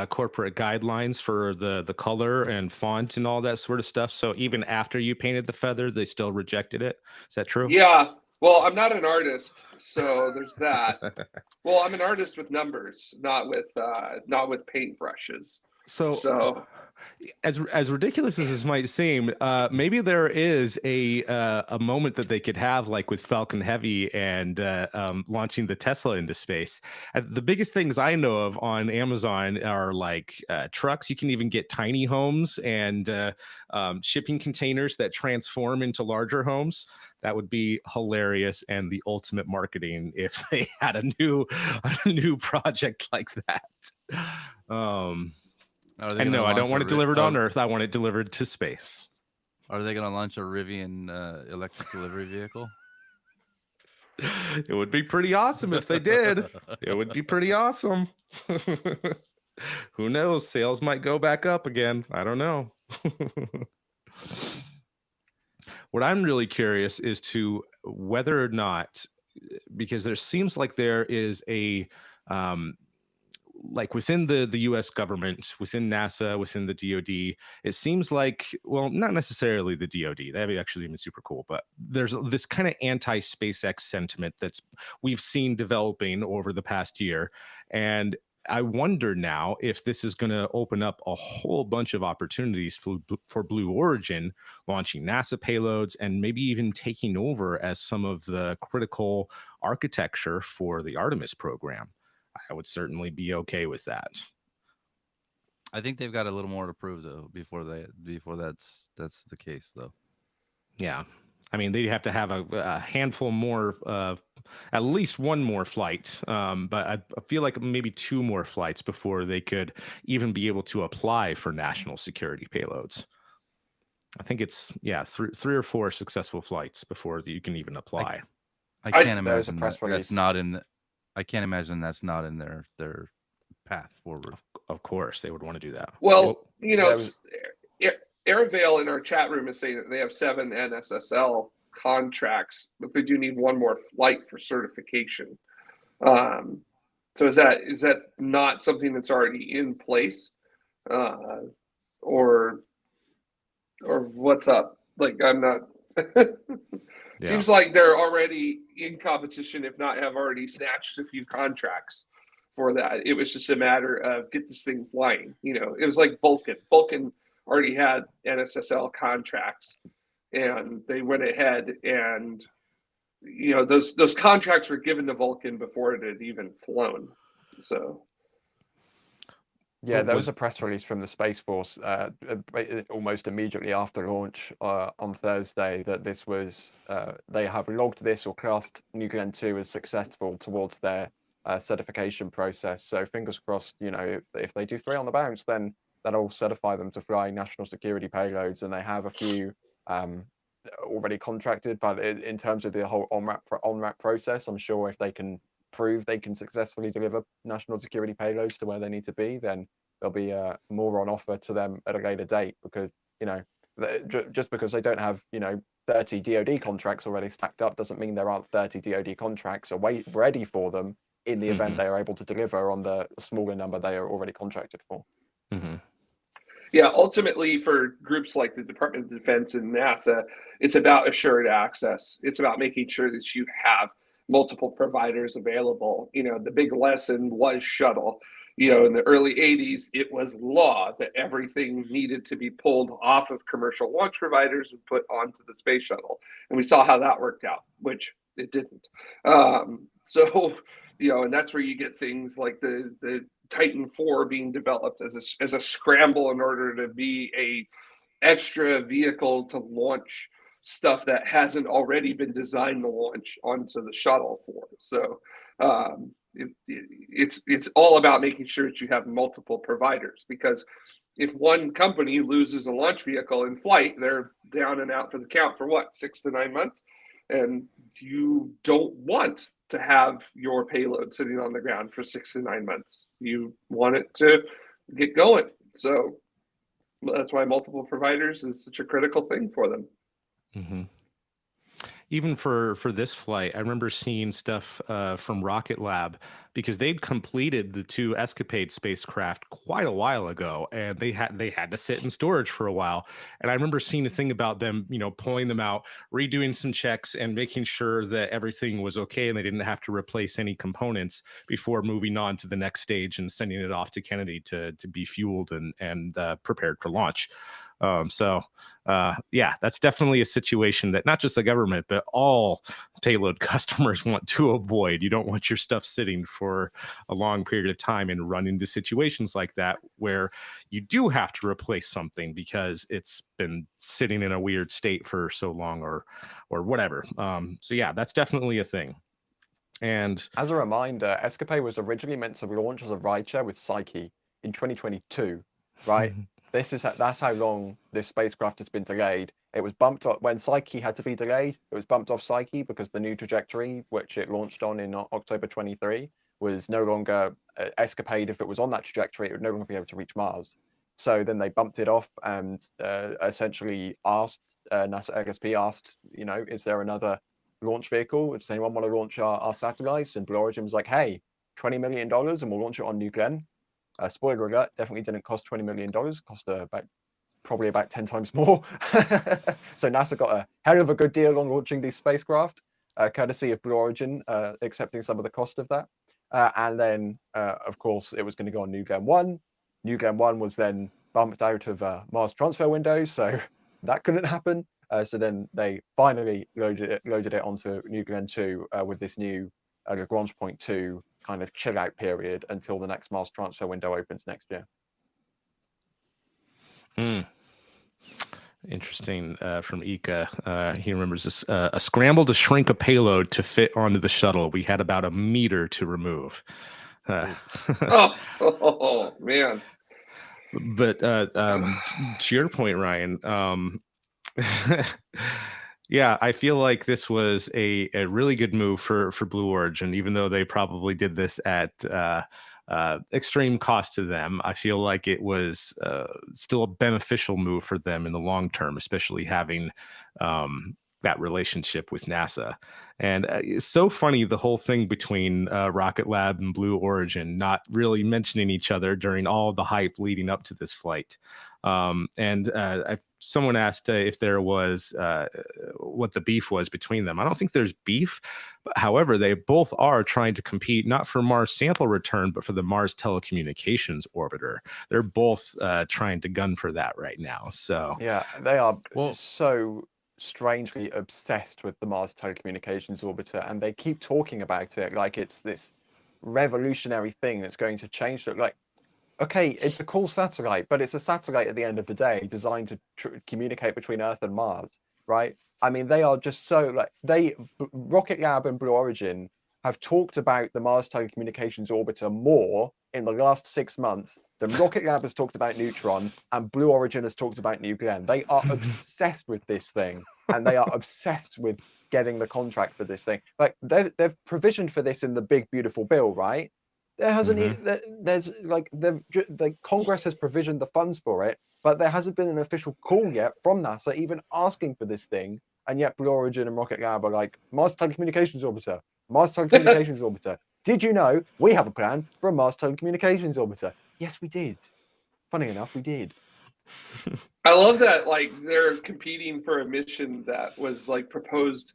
corporate guidelines for the color and font and all that sort of stuff. So even after you painted the feather, they still rejected it. Is that true? Yeah. Well, I'm not an artist, so there's that. Well, I'm an artist with numbers, not with paintbrushes. So as ridiculous as this might seem, maybe there is a moment that they could have, like with Falcon Heavy and launching the Tesla into space. The biggest things I know of on Amazon are like trucks. You can even get tiny homes and shipping containers that transform into larger homes. That would be hilarious and the ultimate marketing if they had a new project like that. And no, I don't want it delivered on Earth. I want it delivered to space. Are they going to launch a Rivian electric delivery vehicle? It would be pretty awesome if they did. It would be pretty awesome. Who knows? Sales might go back up again. I don't know. What I'm really curious is to whether or not, because there seems like there is a like within the US government, within NASA, within the DoD, it seems like, well, not necessarily the DoD, that'd actually been super cool, but there's this kind of anti-SpaceX sentiment that's we've seen developing over the past year. And I wonder now if this is going to open up a whole bunch of opportunities for Blue Origin, launching NASA payloads and maybe even taking over as some of the critical architecture for the Artemis program. I would certainly be okay with that. I think they've got a little more to prove though before that's the case though. Yeah, I mean they have to have a handful more, at least one more flight. But I feel like maybe two more flights before they could even be able to apply for national security payloads. I think it's three or four successful flights before you can even apply. I can't imagine that's not in. I can't imagine that's not in their path forward. Of course, they would want to do that. Well, Airvale in our chat room is saying that they have 7 NSSL contracts, but they do need one more flight for certification. So is that not something that's already in place, or what's up? Like I'm not. Seems like they're already in competition, if not have already snatched a few contracts for that. It was just a matter of get this thing flying. It was like Vulcan. Vulcan already had NSSL contracts, and they went ahead and those contracts were given to Vulcan before it had even flown. So. Yeah, there was a press release from the Space Force almost immediately after launch on Thursday that this was they have logged this or classed New Glenn 2 as successful towards their certification process. So fingers crossed, if they do 3 on the bounce, then that'll certify them to fly national security payloads. And they have a few already contracted, but in terms of the whole on-ramp process, I'm sure if they can prove they can successfully deliver national security payloads to where they need to be, then there'll be more on offer to them at a later date, because just because they don't have 30 DoD contracts already stacked up doesn't mean there aren't 30 DoD contracts ready for them in the event they are able to deliver on the smaller number they are already contracted for. Yeah, ultimately for groups like the Department of Defense and NASA, it's about assured access. It's about making sure that you have multiple providers available. The big lesson was shuttle. In the early 80s, it was law that everything needed to be pulled off of commercial launch providers and put onto the space shuttle. And we saw how that worked out, which it didn't. And that's where you get things like the Titan IV being developed as a scramble in order to be a extra vehicle to launch stuff that hasn't already been designed to launch onto the shuttle for. So it's all about making sure that you have multiple providers, because if one company loses a launch vehicle in flight, they're down and out for the count for 6 to 9 months. And you don't want to have your payload sitting on the ground for 6 to 9 months. You want it to get going. So that's why multiple providers is such a critical thing for them. Mm-hmm. Even for this flight, I remember seeing stuff from Rocket Lab, because they'd completed the 2 Escapade spacecraft quite a while ago, and they had to sit in storage for a while. And I remember seeing a thing about them, pulling them out, redoing some checks, and making sure that everything was okay, and they didn't have to replace any components before moving on to the next stage and sending it off to Kennedy to be fueled and prepared for launch. Yeah, that's definitely a situation that not just the government, but all payload customers want to avoid. You don't want your stuff sitting for a long period of time and run into situations like that where you do have to replace something because it's been sitting in a weird state for so long or whatever. So yeah, that's definitely a thing. And as a reminder, Escapade was originally meant to launch as a rideshare with Psyche in 2022, right? That's how long this spacecraft has been delayed. It was bumped off when Psyche had to be delayed. It was bumped off Psyche because the new trajectory, which it launched on in October 23, was no longer Escapade. If it was on that trajectory, it would no longer be able to reach Mars. So then they bumped it off and essentially asked NASA LSP asked, is there another launch vehicle? Does anyone want to launch our satellites? And Blue Origin was like, hey, $20 million and we'll launch it on New Glenn. Spoiler alert, definitely didn't cost $20 million, cost probably about 10 times more. So NASA got a hell of a good deal on launching these spacecraft, courtesy of Blue Origin accepting some of the cost of that. And then, of course, it was going to go on New Glenn 1. New Glenn 1 was then bumped out of Mars transfer windows, so that couldn't happen. So then they finally loaded it onto New Glenn 2 with this new Lagrange point 2 kind of chill out period until the next Mars transfer window opens next year. Interesting. From Ika, he remembers this: a scramble to shrink a payload to fit onto the shuttle. We had about a meter to remove. Oh man. But to your point, Ryan, yeah, I feel like this was a really good move for Blue Origin, even though they probably did this at extreme cost to them. I feel like it was still a beneficial move for them in the long term, especially having that relationship with NASA. And it's so funny, the whole thing between Rocket Lab and Blue Origin not really mentioning each other during all the hype leading up to this flight. Someone asked if there was what the beef was between them. I don't think there's beef. However, they both are trying to compete not for Mars sample return, but for the Mars telecommunications orbiter. They're both trying to gun for that right now. So yeah, they are so strangely obsessed with the Mars telecommunications orbiter, and they keep talking about it like it's this revolutionary thing that's going to change it. Like, okay, it's a cool satellite, but it's a satellite at the end of the day designed to communicate between Earth and Mars, right? I mean, they are just so like Rocket Lab and Blue Origin have talked about the Mars telecommunications orbiter more in the last 6 months than Rocket Lab has talked about Neutron and Blue Origin has talked about New Glenn. They are obsessed with this thing, and they are obsessed with getting the contract for this thing. Like they've provisioned for this in the big beautiful bill, right? There hasn't. There's like the Congress has provisioned the funds for it, but there hasn't been an official call yet from NASA even asking for this thing. And yet Blue Origin and Rocket Lab are like, Mars telecommunications orbiter, Mars telecommunications orbiter. Did you know we have a plan for a Mars telecommunications orbiter? Yes, we did. Funny enough, we did. I love that, like, they're competing for a mission that was like proposed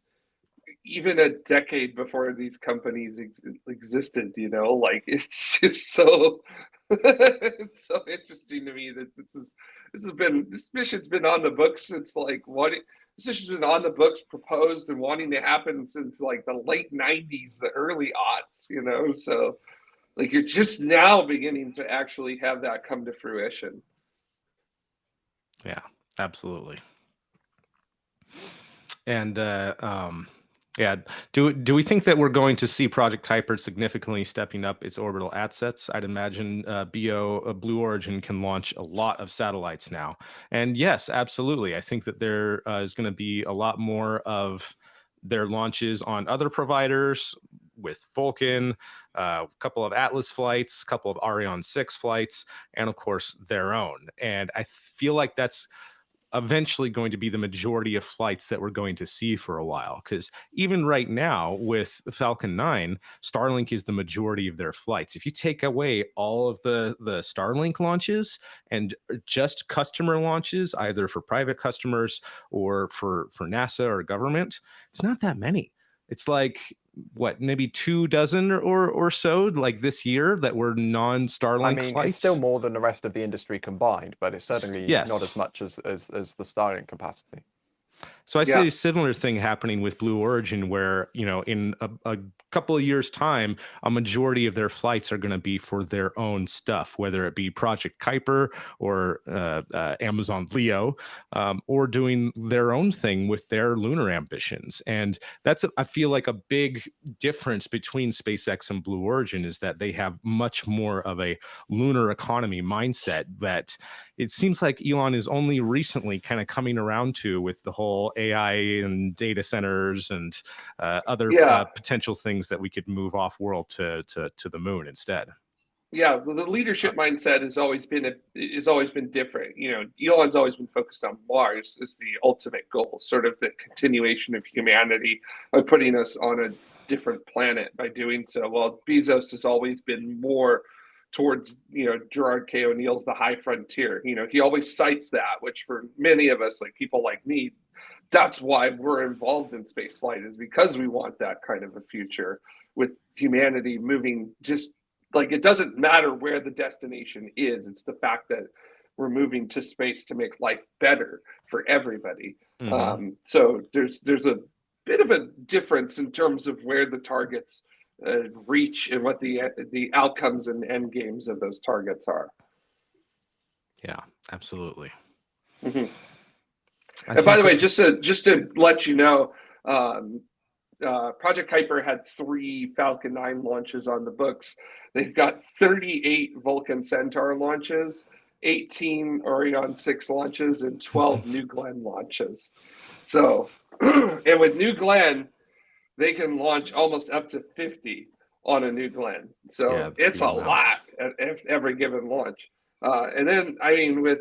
even a decade before these companies existed. Like, it's just so it's so interesting to me that this mission's been on the books since like this mission's been on the books, proposed and wanting to happen since like the late 90s, the early aughts. So like you're just now beginning to actually have that come to fruition. Yeah, absolutely. And yeah, do we think that we're going to see Project Kuiper significantly stepping up its orbital assets? I'd imagine Blue Origin can launch a lot of satellites now. And yes, absolutely. I think that there is going to be a lot more of their launches on other providers with Vulcan, a couple of Atlas flights, a couple of Ariane 6 flights, and of course their own. And I feel like that's eventually going to be the majority of flights that we're going to see for a while, because even right now with the Falcon 9, Starlink is the majority of their flights. If you take away all of the Starlink launches and just customer launches, either for private customers or for NASA or government, it's not that many. It's like, what, maybe 24 or so, like this year, that were non-Starlink I mean, flights. it's still more than the rest of the industry combined, but it's certainly Yes. not as much as the Starlink capacity. So I Yeah. see a similar thing happening with Blue Origin, where, you know, in a couple of years' time, a majority of their flights are going to be for their own stuff, whether it be Project Kuiper or Amazon Leo, or doing their own thing with their lunar ambitions. And that's, I feel like, a big difference between SpaceX and Blue Origin, is that they have much more of a lunar economy mindset that it seems like Elon is only recently kind of coming around to, with the whole AI and data centers and other potential things that we could move off world to the moon instead. Yeah, the leadership mindset has always been different. You know, Elon's always been focused on Mars as the ultimate goal, sort of the continuation of humanity, by putting us on a different planet by doing so. Well, Bezos has always been more towards, you know, Gerard K. O'Neill's The High Frontier. You know, he always cites that, which for many of us, like people like me, that's why we're involved in spaceflight, is because we want that kind of a future with humanity moving. Just like, it doesn't matter where the destination is, it's the fact that we're moving to space to make life better for everybody. Mhm. So there's a bit of a difference in terms of where the targets reach and what the outcomes and end games of those targets are. Yeah, absolutely. Mm-hmm. And by the way, just to let you know, Project Kuiper had 3 Falcon 9 launches on the books. They've got 38 Vulcan Centaur launches, 18 Orion 6 launches, and 12 New Glenn launches. So, and with New Glenn, they can launch almost up to 50 on a New Glenn. So Yeah, it's a lot at every given launch. And then, I mean, with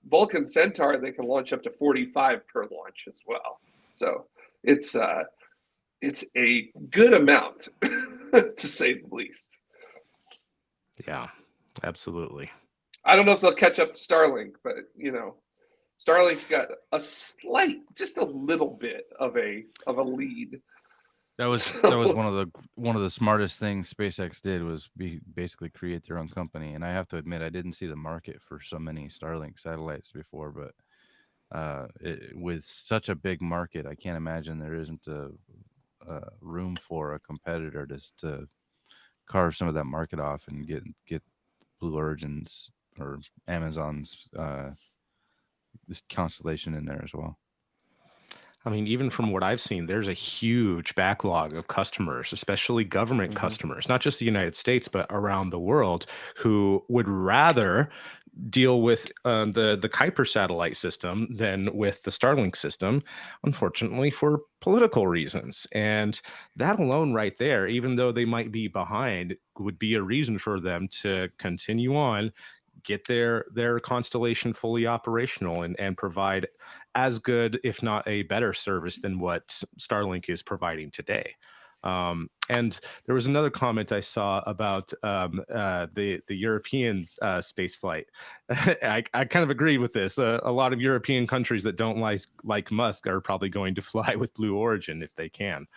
Vulcan Centaur, they can launch up to 45 per launch as well. So it's a good amount, to say the least. Yeah, absolutely. I don't know if they'll catch up to Starlink, but, you know, Starlink's got just a little bit of a lead. That was one of the smartest things SpaceX did, was basically create their own company. And I have to admit, I didn't see the market for so many Starlink satellites before, but with such a big market, I can't imagine there isn't a room for a competitor to carve some of that market off and get Blue Origin's or Amazon's this constellation in there as well. I mean, even from what I've seen, there's a huge backlog of customers, especially government customers, not just the United States, but around the world, who would rather deal with the Kuiper satellite system than with the Starlink system, unfortunately, for political reasons. And that alone right there, even though they might be behind, would be a reason for them to continue on, get their constellation fully operational, and provide as good, if not a better service than what Starlink is providing today. And there was another comment I saw about the European space flight. I kind of agree with this. A lot of European countries that don't like Musk are probably going to fly with Blue Origin if they can.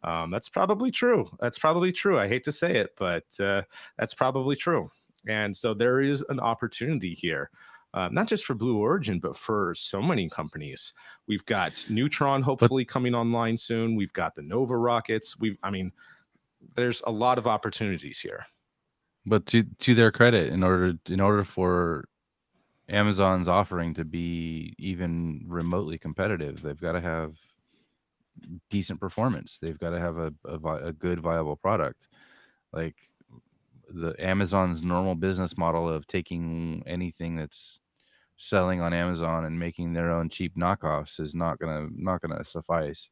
That's probably true. I hate to say it, but that's probably true. And so there is an opportunity here, not just for Blue Origin, but for so many companies. We've got Neutron hopefully coming online soon. We've got the Nova rockets. There's a lot of opportunities here. But to their credit, in order for Amazon's offering to be even remotely competitive, they've got to have decent performance. They've got to have a good, viable product. Like the Amazon's normal business model of taking anything that's selling on Amazon and making their own cheap knockoffs is not gonna suffice.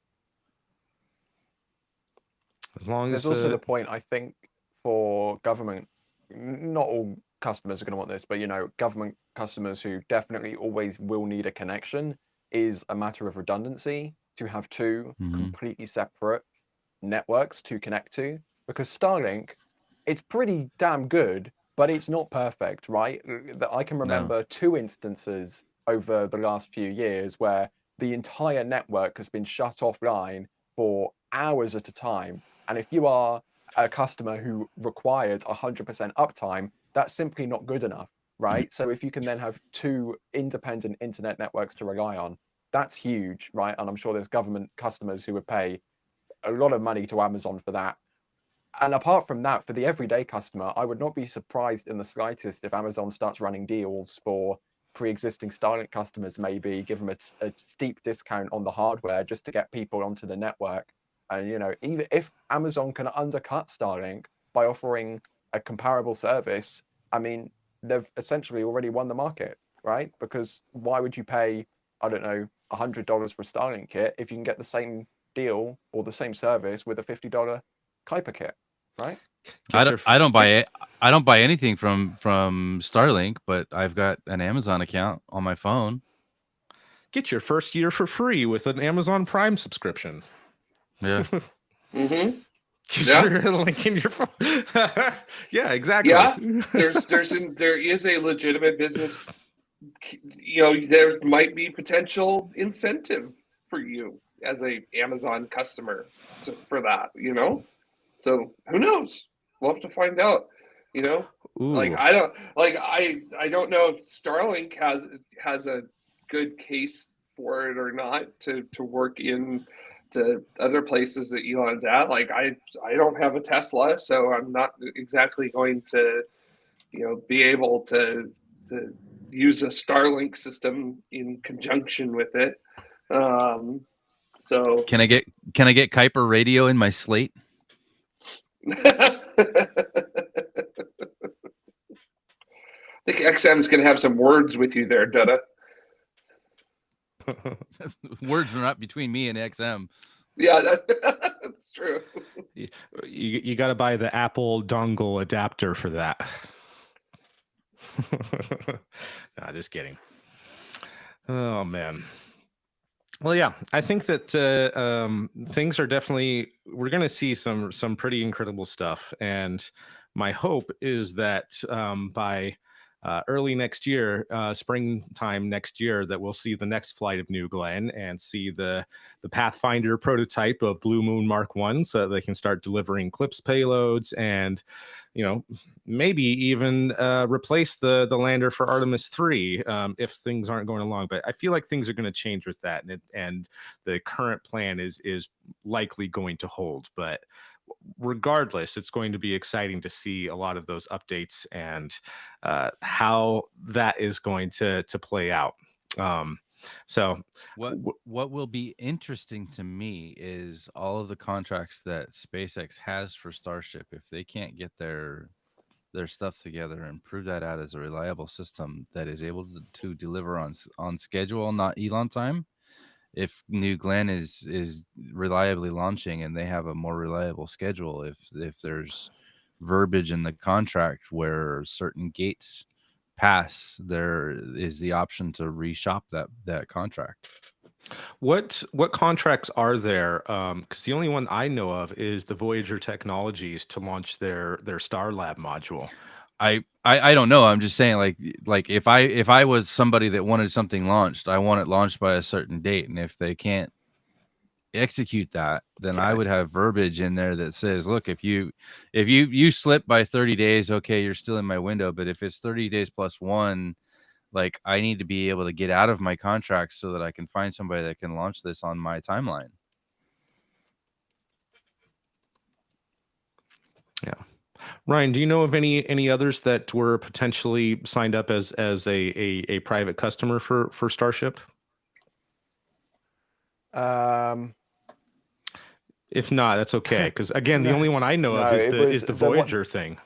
As long There's as also the point, I think, for government, not all customers are going to want this, but government customers who definitely always will need a connection is a matter of redundancy to have two completely separate networks to connect to, because Starlink, it's pretty damn good, but it's not perfect, right? I can remember 2 instances over the last few years where the entire network has been shut offline for hours at a time. And if you are a customer who requires 100% uptime, that's simply not good enough, right? So if you can then have 2 independent internet networks to rely on, that's huge, right? And I'm sure there's government customers who would pay a lot of money to Amazon for that. And apart from that, for the everyday customer, I would not be surprised in the slightest if Amazon starts running deals for pre-existing Starlink customers, maybe give them a steep discount on the hardware just to get people onto the network. And even if Amazon can undercut Starlink by offering a comparable service, I mean, they've essentially already won the market, right? Because why would you pay, I don't know, $100 for a Starlink kit if you can get the same deal or the same service with a $50 Kuiper kit, right? I don't buy anything from Starlink, but I've got an Amazon account on my phone. Get your first year for free with an Amazon Prime subscription. Yeah. Yeah. Link in your phone. Yeah, exactly. Yeah, there is a legitimate business. There might be potential incentive for you as a Amazon customer for that. So who knows? We'll have to find out. Like I don't know if Starlink has a good case for it or not to work in to other places that Elon's at. Like I don't have a Tesla, so I'm not exactly going to be able to use a Starlink system in conjunction with it. So can I get Kuiper radio in my Slate? I think XM's going to have some words with you there, Dutta. Words are not between me and XM. Yeah, that's true. You got to buy the Apple dongle adapter for that. Nah, just kidding. Oh man. Well, yeah, I think that things are definitely, we're going to see some pretty incredible stuff, and my hope is that by early next year, springtime next year, that we'll see the next flight of New Glenn and see the Pathfinder prototype of Blue Moon Mark 1, so that they can start delivering CLIPS payloads and maybe even replace the lander for Artemis 3 if things aren't going along. But I feel like things are going to change with that, and the current plan is likely going to hold. But regardless, it's going to be exciting to see a lot of those updates and how that is going to play out. So what will be interesting to me is all of the contracts that SpaceX has for Starship. If they can't get their stuff together and prove that out as a reliable system that is able to deliver on schedule, not Elon time. If New Glenn is reliably launching and they have a more reliable schedule, if there's verbiage in the contract where certain gates pass, there is the option to reshop that contract. What contracts are there? Because the only one I know of is the Voyager Technologies to launch their Starlab module. I don't know. I'm just saying, like if I was somebody that wanted something launched, I want it launched by a certain date, and if they can't execute that, then I would have verbiage in there that says, look, if you slip by 30 days, okay, you're still in my window, but if it's 30 days plus 1, like I need to be able to get out of my contract so that I can find somebody that can launch this on my timeline. Yeah. Ryan, do you know of any others that were potentially signed up as a private customer for Starship? If not, that's okay. Because again, the only one I know of is the Voyager thing.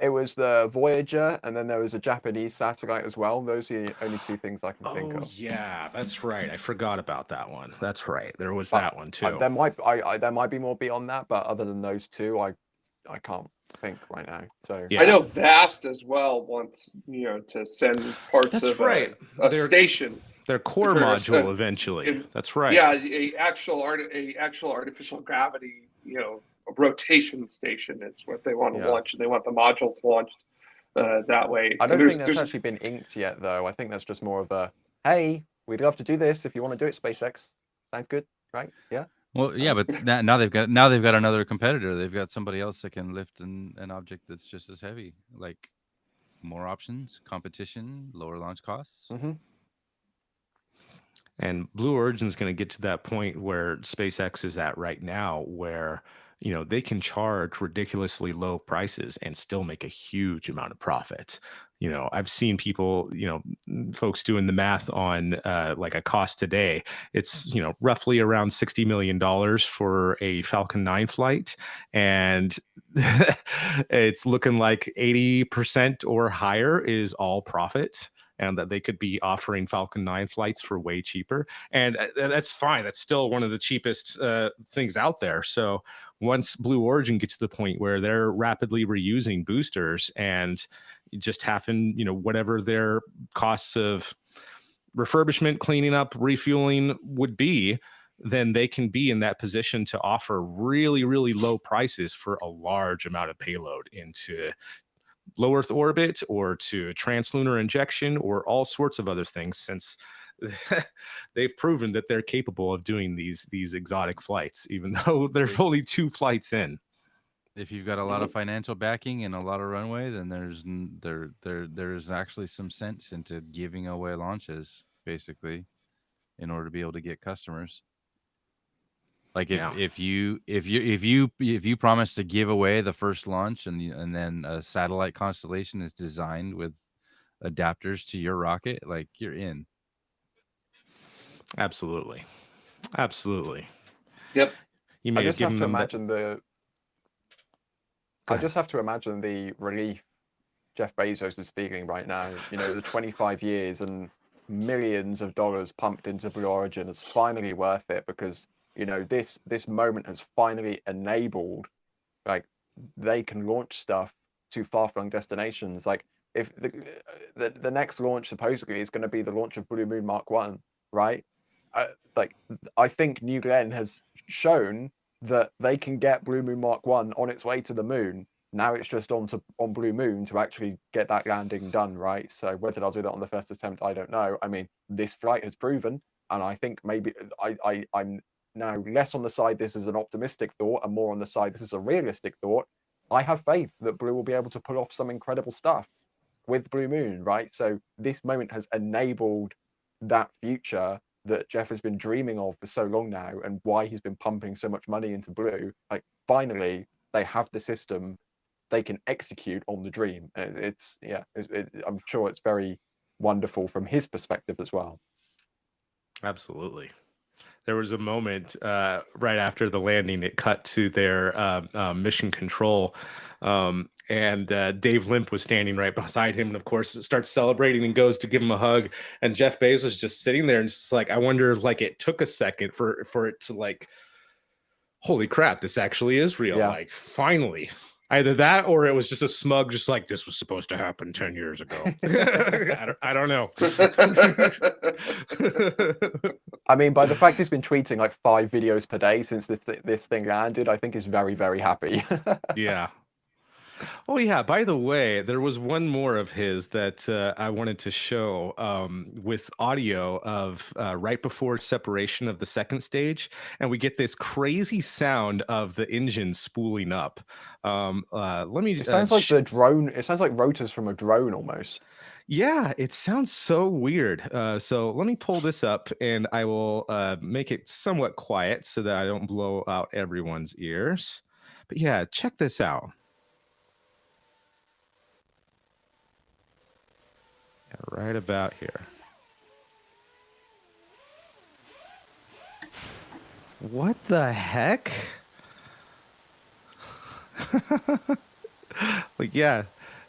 It was the Voyager, and then there was a Japanese satellite as well. Those are the only two things I can think Oh of. yeah, that's right. I forgot about that one. That's right. There was But that one too. there might be more beyond that, but other than those two, I can't think right now. So Yeah. I know Vast as well wants to send parts That's of right. a station. Their core for module eventually. That's right. Yeah, a actual artificial gravity rotation station is what they want to launch, and they want the modules launched that way. I And don't think that's actually been inked yet, though. I think that's just more of a, hey, we'd love to do this if you want to do it, SpaceX. Sounds good, right? Yeah. Well, yeah, but now they've got another competitor. They've got somebody else that can lift an object that's just as heavy. Like more options, competition, lower launch costs. Mm-hmm. And Blue Origin is going to get to that point where SpaceX is at right now, where they can charge ridiculously low prices and still make a huge amount of profit. I've seen people, folks doing the math on like a cost today. It's roughly around $60 million for a Falcon 9 flight, and it's looking like 80% or higher is all profit, and that they could be offering Falcon 9 flights for way cheaper. And that's fine. That's still one of the cheapest things out there. So once Blue Origin gets to the point where they're rapidly reusing boosters and just having, whatever their costs of refurbishment, cleaning up, refueling would be, then they can be in that position to offer really, really low prices for a large amount of payload into low Earth orbit or to translunar injection or all sorts of other things, since they've proven that they're capable of doing these exotic flights, even though they're only 2 flights in. If you've got a lot of financial backing and a lot of runway, then there's actually some sense into giving away launches, basically, in order to be able to get customers. Like if you promise to give away the first launch, and then a satellite constellation is designed with adapters to your rocket, like, you're in. Absolutely. Yep. You may I just have to imagine the relief Jeff Bezos is feeling right now. The 25 years and millions of dollars pumped into Blue Origin is finally worth it, because this moment has finally enabled, like, they can launch stuff to far-flung destinations. Like, if the next launch supposedly is going to be the launch of Blue Moon Mark 1, right? I think New Glenn has shown that they can get Blue Moon Mark 1 on its way to the moon. Now it's just on Blue Moon to actually get that landing done, right? So whether they'll do that on the first attempt, I don't know. I mean, this flight has proven, and I think maybe I'm now less on the side this is an optimistic thought and more on the side this is a realistic thought. I have faith that Blue will be able to pull off some incredible stuff with Blue Moon, right? So this moment has enabled that future that Jeff has been dreaming of for so long now, and why he's been pumping so much money into Blue. Like, finally, they have the system, they can execute on the dream. I'm sure it's very wonderful from his perspective as well. Absolutely. There was a moment right after the landing, it cut to their mission control, and Dave Limp was standing right beside him, and of course starts celebrating and goes to give him a hug, and Jeff Bezos just sitting there and just like, I wonder if like it took a second for it to like, holy crap, this actually is real. Yeah. Like, finally. Either that, or it was just a smug, just like, this was supposed to happen 10 years ago. I don't know. I mean, by the fact he's been tweeting like 5 videos per day since this thing landed, I think he's very, very happy. Yeah. Oh, yeah. By the way, there was one more of his that I wanted to show with audio of right before separation of the second stage. And we get this crazy sound of the engine spooling up. Let me. It sounds like the drone. It sounds like rotors from a drone almost. Yeah, it sounds so weird. So let me pull this up, and I will make it somewhat quiet so that I don't blow out everyone's ears. But yeah, check this out. Right about here. What the heck? Like, yeah,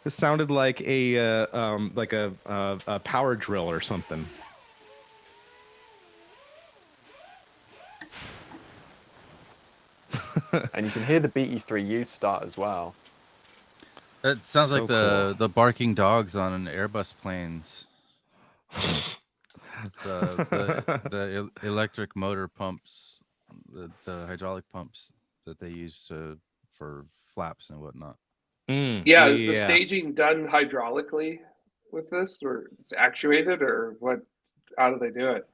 It sounded like a power drill or something. And you can hear the BE-3U start as well. It sounds So like cool. the barking dogs on an Airbus planes. the electric motor pumps, the hydraulic pumps that they use for flaps and whatnot. Yeah, is the staging done hydraulically with this, or it's actuated, or what? How do they do it?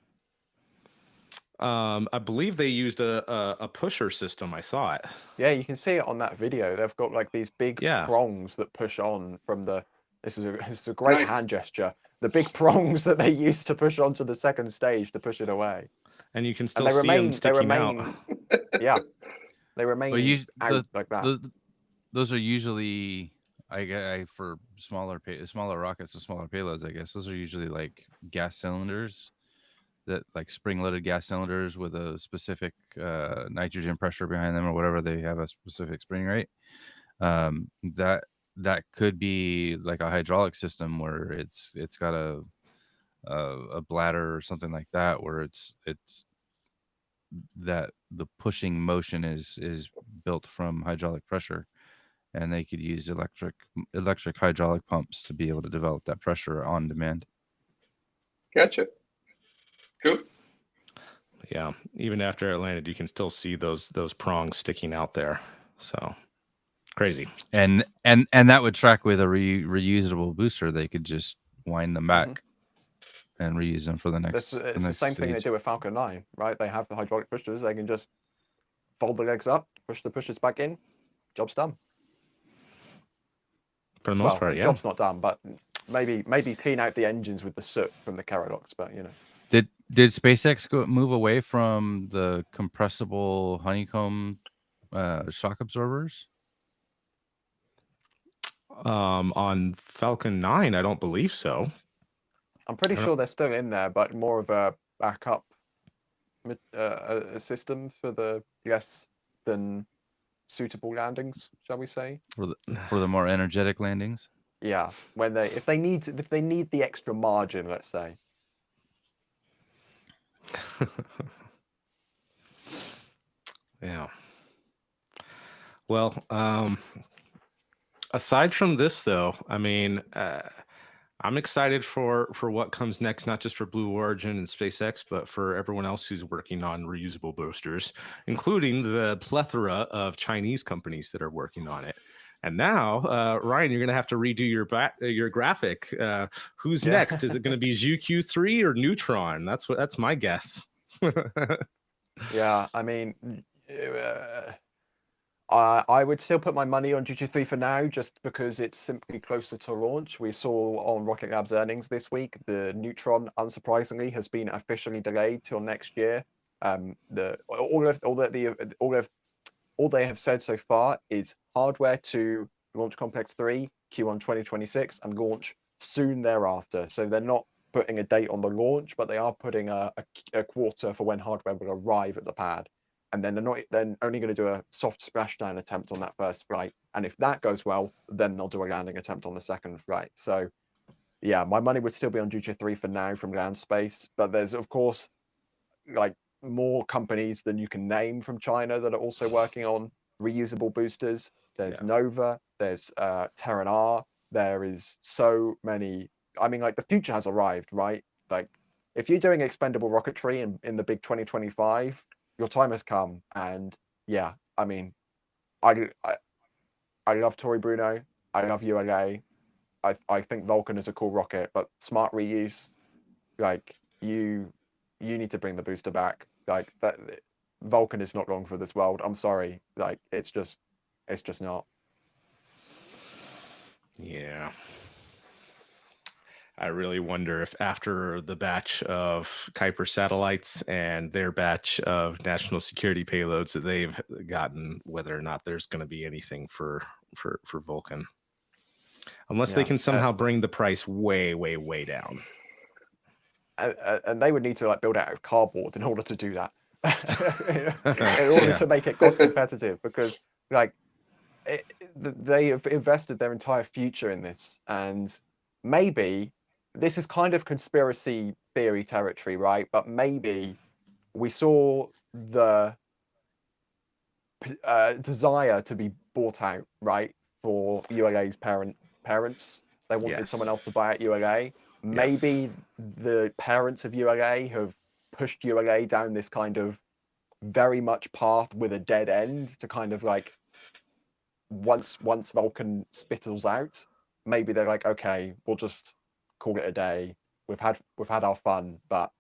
I believe they used a pusher system. I saw it. Yeah, you can see it on that video. They've got like these big prongs that push on from the. This is a great hand gesture. The big prongs that they use to push onto the second stage to push it away. And you can still see them sticking out. Yeah, they remain out like that. Those are usually, for smaller rockets and smaller payloads, I guess. Those are usually like gas cylinders, that like spring-loaded gas cylinders with a specific nitrogen pressure behind them, or whatever. They have a specific spring rate. That could be like a hydraulic system where it's got a bladder or something like that, where it's that the pushing motion is built from hydraulic pressure, and they could use electric hydraulic pumps to be able to develop that pressure on demand. Gotcha. Cool. Yeah, even after it landed, you can still see those prongs sticking out there. So crazy. And that would track with a reusable booster. They could just wind them back and reuse them for the next. It's the same thing they do with Falcon 9, right? They have the hydraulic pushers. They can just fold the legs up, push the pushers back in. Job's done. For the most part, yeah. Job's not done, but maybe clean out the engines with the soot from the Kerolox. But you know. Did SpaceX move away from the compressible honeycomb shock absorbers? On Falcon 9, I don't believe so. I'm pretty sure they're still in there, but more of a backup a system for the less than suitable landings, shall we say? For the more energetic landings. Yeah, when if they need the extra margin, let's say. Yeah. Well, aside from this, though, I mean, I'm excited for what comes next, not just for Blue Origin and SpaceX, but for everyone else who's working on reusable boosters, including the plethora of Chinese companies that are working on it. And now, Ryan, you're going to have to redo your graphic. Who's next? Is it going to be ZQ3 or Neutron? That's my guess. Yeah, I mean, I would still put my money on GQ3 for now, just because it's simply closer to launch. We saw on Rocket Lab's earnings this week, the Neutron, unsurprisingly, has been officially delayed till next year. All they have said so far is hardware to Launch Complex 3, Q1 2026, and launch soon thereafter. So they're not putting a date on the launch, but they are putting a quarter for when hardware will arrive at the pad. And then they're only going to do a soft splashdown attempt on that first flight. And if that goes well, then they'll do a landing attempt on the second flight. So yeah, my money would still be on Juche 3 for now from ground space. But there's, of course, like more companies than you can name from China that are also working on reusable boosters. There's Nova, there's Terran R. There is so many. I mean, like the future has arrived, right? Like if you're doing expendable rocketry in the big 2025, your time has come. And yeah, I mean, I love Tory Bruno. I love ULA. I think Vulcan is a cool rocket, but smart reuse, like you need to bring the booster back. Like that, Vulcan is not long for this world. I'm sorry. Like it's just not. Yeah. I really wonder if after the batch of Kuiper satellites and their batch of national security payloads that they've gotten, whether or not there's going to be anything for Vulcan, unless they can somehow bring the price way, way, way down. And they would need to like build out of cardboard in order to do that, in order to make it cost competitive, because like they have invested their entire future in this, and maybe this is kind of conspiracy theory territory, right? But maybe we saw the desire to be bought out, right, for ULA's parents. They wanted someone else to buy out ULA. Maybe the parents of ULA have pushed ULA down this kind of very much path with a dead end to kind of like once Vulcan spittles out, maybe they're like, okay, we'll just call it a day. We've had our fun, but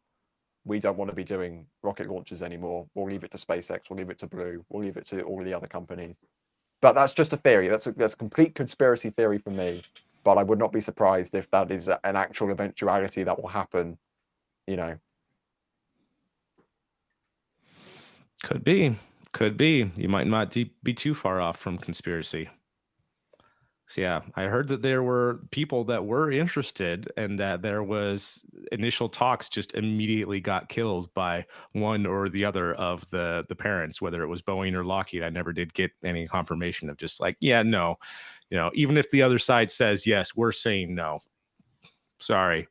we don't want to be doing rocket launches anymore. We'll leave it to SpaceX. We'll leave it to Blue. We'll leave it to all the other companies. But that's just a theory. That's a complete conspiracy theory for me. But I would not be surprised if that is an actual eventuality that will happen. You know. Could be. You might not be too far off from conspiracy. So yeah, I heard that there were people that were interested, and that there was initial talks just immediately got killed by one or the other of the parents, whether it was Boeing or Lockheed. I never did get any confirmation of just like, yeah, no, even if the other side says yes, we're saying no. Sorry.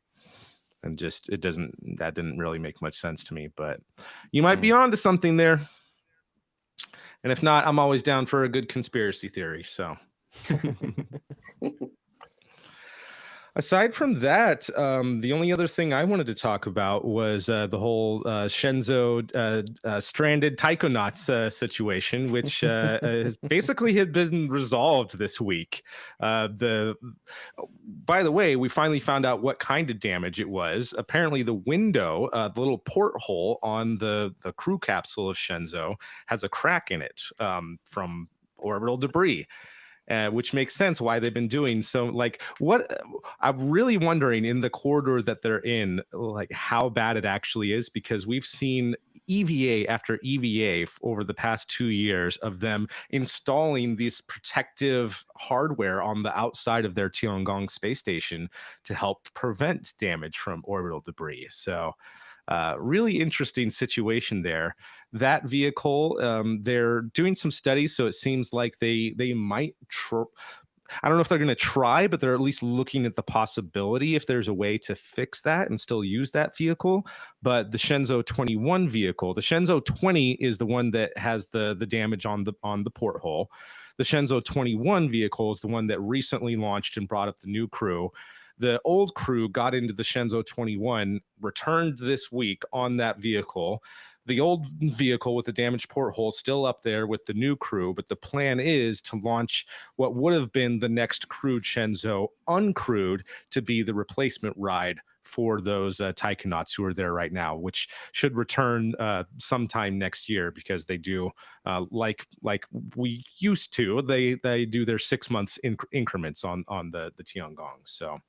And just that didn't really make much sense to me, but you might be onto something there. And if not, I'm always down for a good conspiracy theory. So aside from that, the only other thing I wanted to talk about was the whole Shenzhou stranded taikonauts situation, which basically had been resolved this week. By the way, we finally found out what kind of damage it was. Apparently, the window, the little porthole on the crew capsule of Shenzhou, has a crack in it from orbital debris. Which makes sense why they've been doing so. Like, what I'm really wondering in the corridor that they're in, like how bad it actually is, because we've seen EVA after EVA over the past 2 years of them installing this protective hardware on the outside of their Tiangong space station to help prevent damage from orbital debris. So really interesting situation there. That vehicle, they're doing some studies, so it seems like they might I don't know if they're going to try, but they're at least looking at the possibility if there's a way to fix that and still use that vehicle. But the Shenzhou 21 vehicle, the Shenzhou 20 is the one that has the damage on the porthole. The Shenzhou 21 vehicle is the one that recently launched and brought up the new crew. The old crew got into the Shenzhou 21, returned this week on that vehicle. The old vehicle with the damaged porthole still up there with the new crew, but the plan is to launch what would have been the next crewed Shenzhou uncrewed to be the replacement ride for those taikonauts who are there right now, which should return sometime next year, because they do like we used to. They do their 6 months increments on the Tiangong. So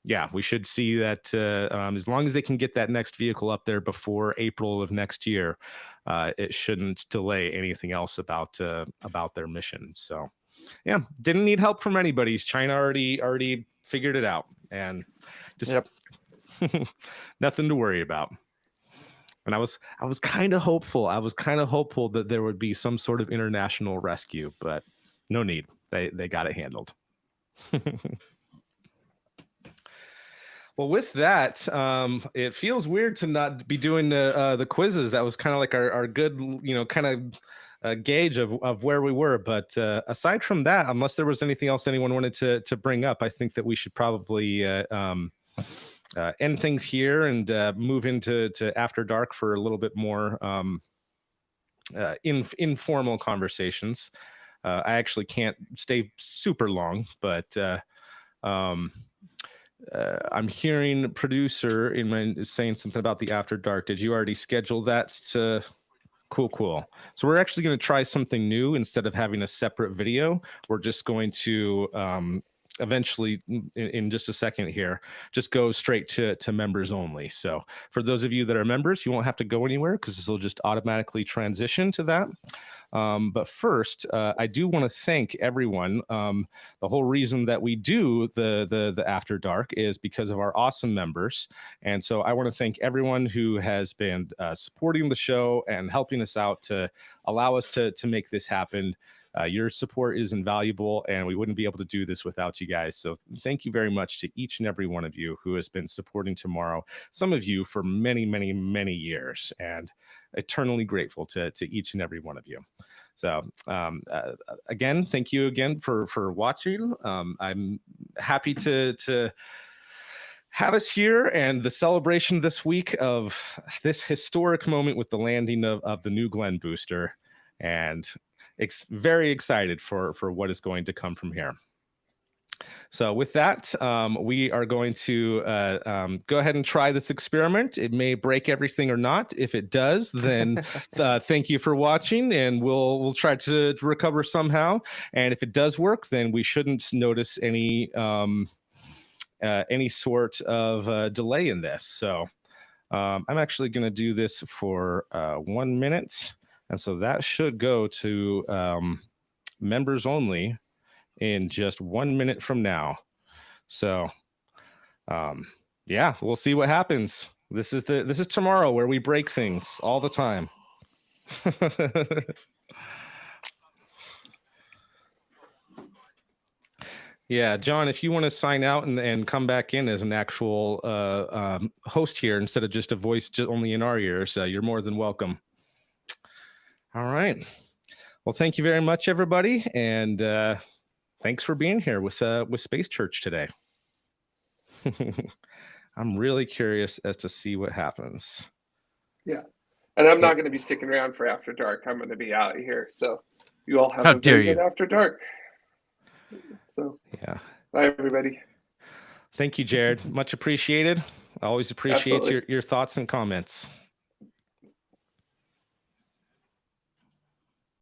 yeah, we should see that as long as they can get that next vehicle up there before April of next year, it shouldn't delay anything else about their mission. So yeah, didn't need help from anybody. China already figured it out, and just nothing to worry about. And I was kind of hopeful. That there would be some sort of international rescue, but no need. They got it handled. Well, with that, it feels weird to not be doing the quizzes. That was kind of like our good, kind of gauge of where we were. But aside from that, unless there was anything else anyone wanted to bring up, I think that we should probably end things here and move into After Dark for a little bit more informal conversations. I actually can't stay super long, but I'm hearing producer is saying something about the After Dark. Did you already schedule that to? Cool. So we're actually going to try something new. Instead of having a separate video, we're just going to eventually, in just a second here, just go straight to members only. So for those of you that are members, you won't have to go anywhere, because this will just automatically transition to that. But first, I do want to thank everyone. The whole reason that we do the After Dark is because of our awesome members. And so I want to thank everyone who has been supporting the show and helping us out to allow us to make this happen. Your support is invaluable, and we wouldn't be able to do this without you guys. So thank you very much to each and every one of you who has been supporting TMRO, some of you for many, many, many years, and eternally grateful to each and every one of you. So again, thank you again for watching. I'm happy to have us here and the celebration this week of this historic moment with the landing of the New Glenn booster, and very excited for what is going to come from here. So with that, we are going to go ahead and try this experiment. It may break everything or not. If it does, then thank you for watching, and we'll try to recover somehow. And if it does work, then we shouldn't notice any sort of delay in this. So I'm actually going to do this for 1 minute, and so that should go to members only in just 1 minute from now. So yeah, we'll see what happens. This is TMRO, where we break things all the time. Yeah, John, if you want to sign out and come back in as an actual host here instead of just a voice only in our ears, you're more than welcome. All right. Well, thank you very much, everybody, and thanks for being here with Space Church today. I'm really curious as to see what happens. Yeah, and I'm not going to be sticking around for After Dark. I'm going to be out of here. So you all have a very good After Dark. So yeah, bye everybody. Thank you, Jared. Much appreciated. I always appreciate your thoughts and comments.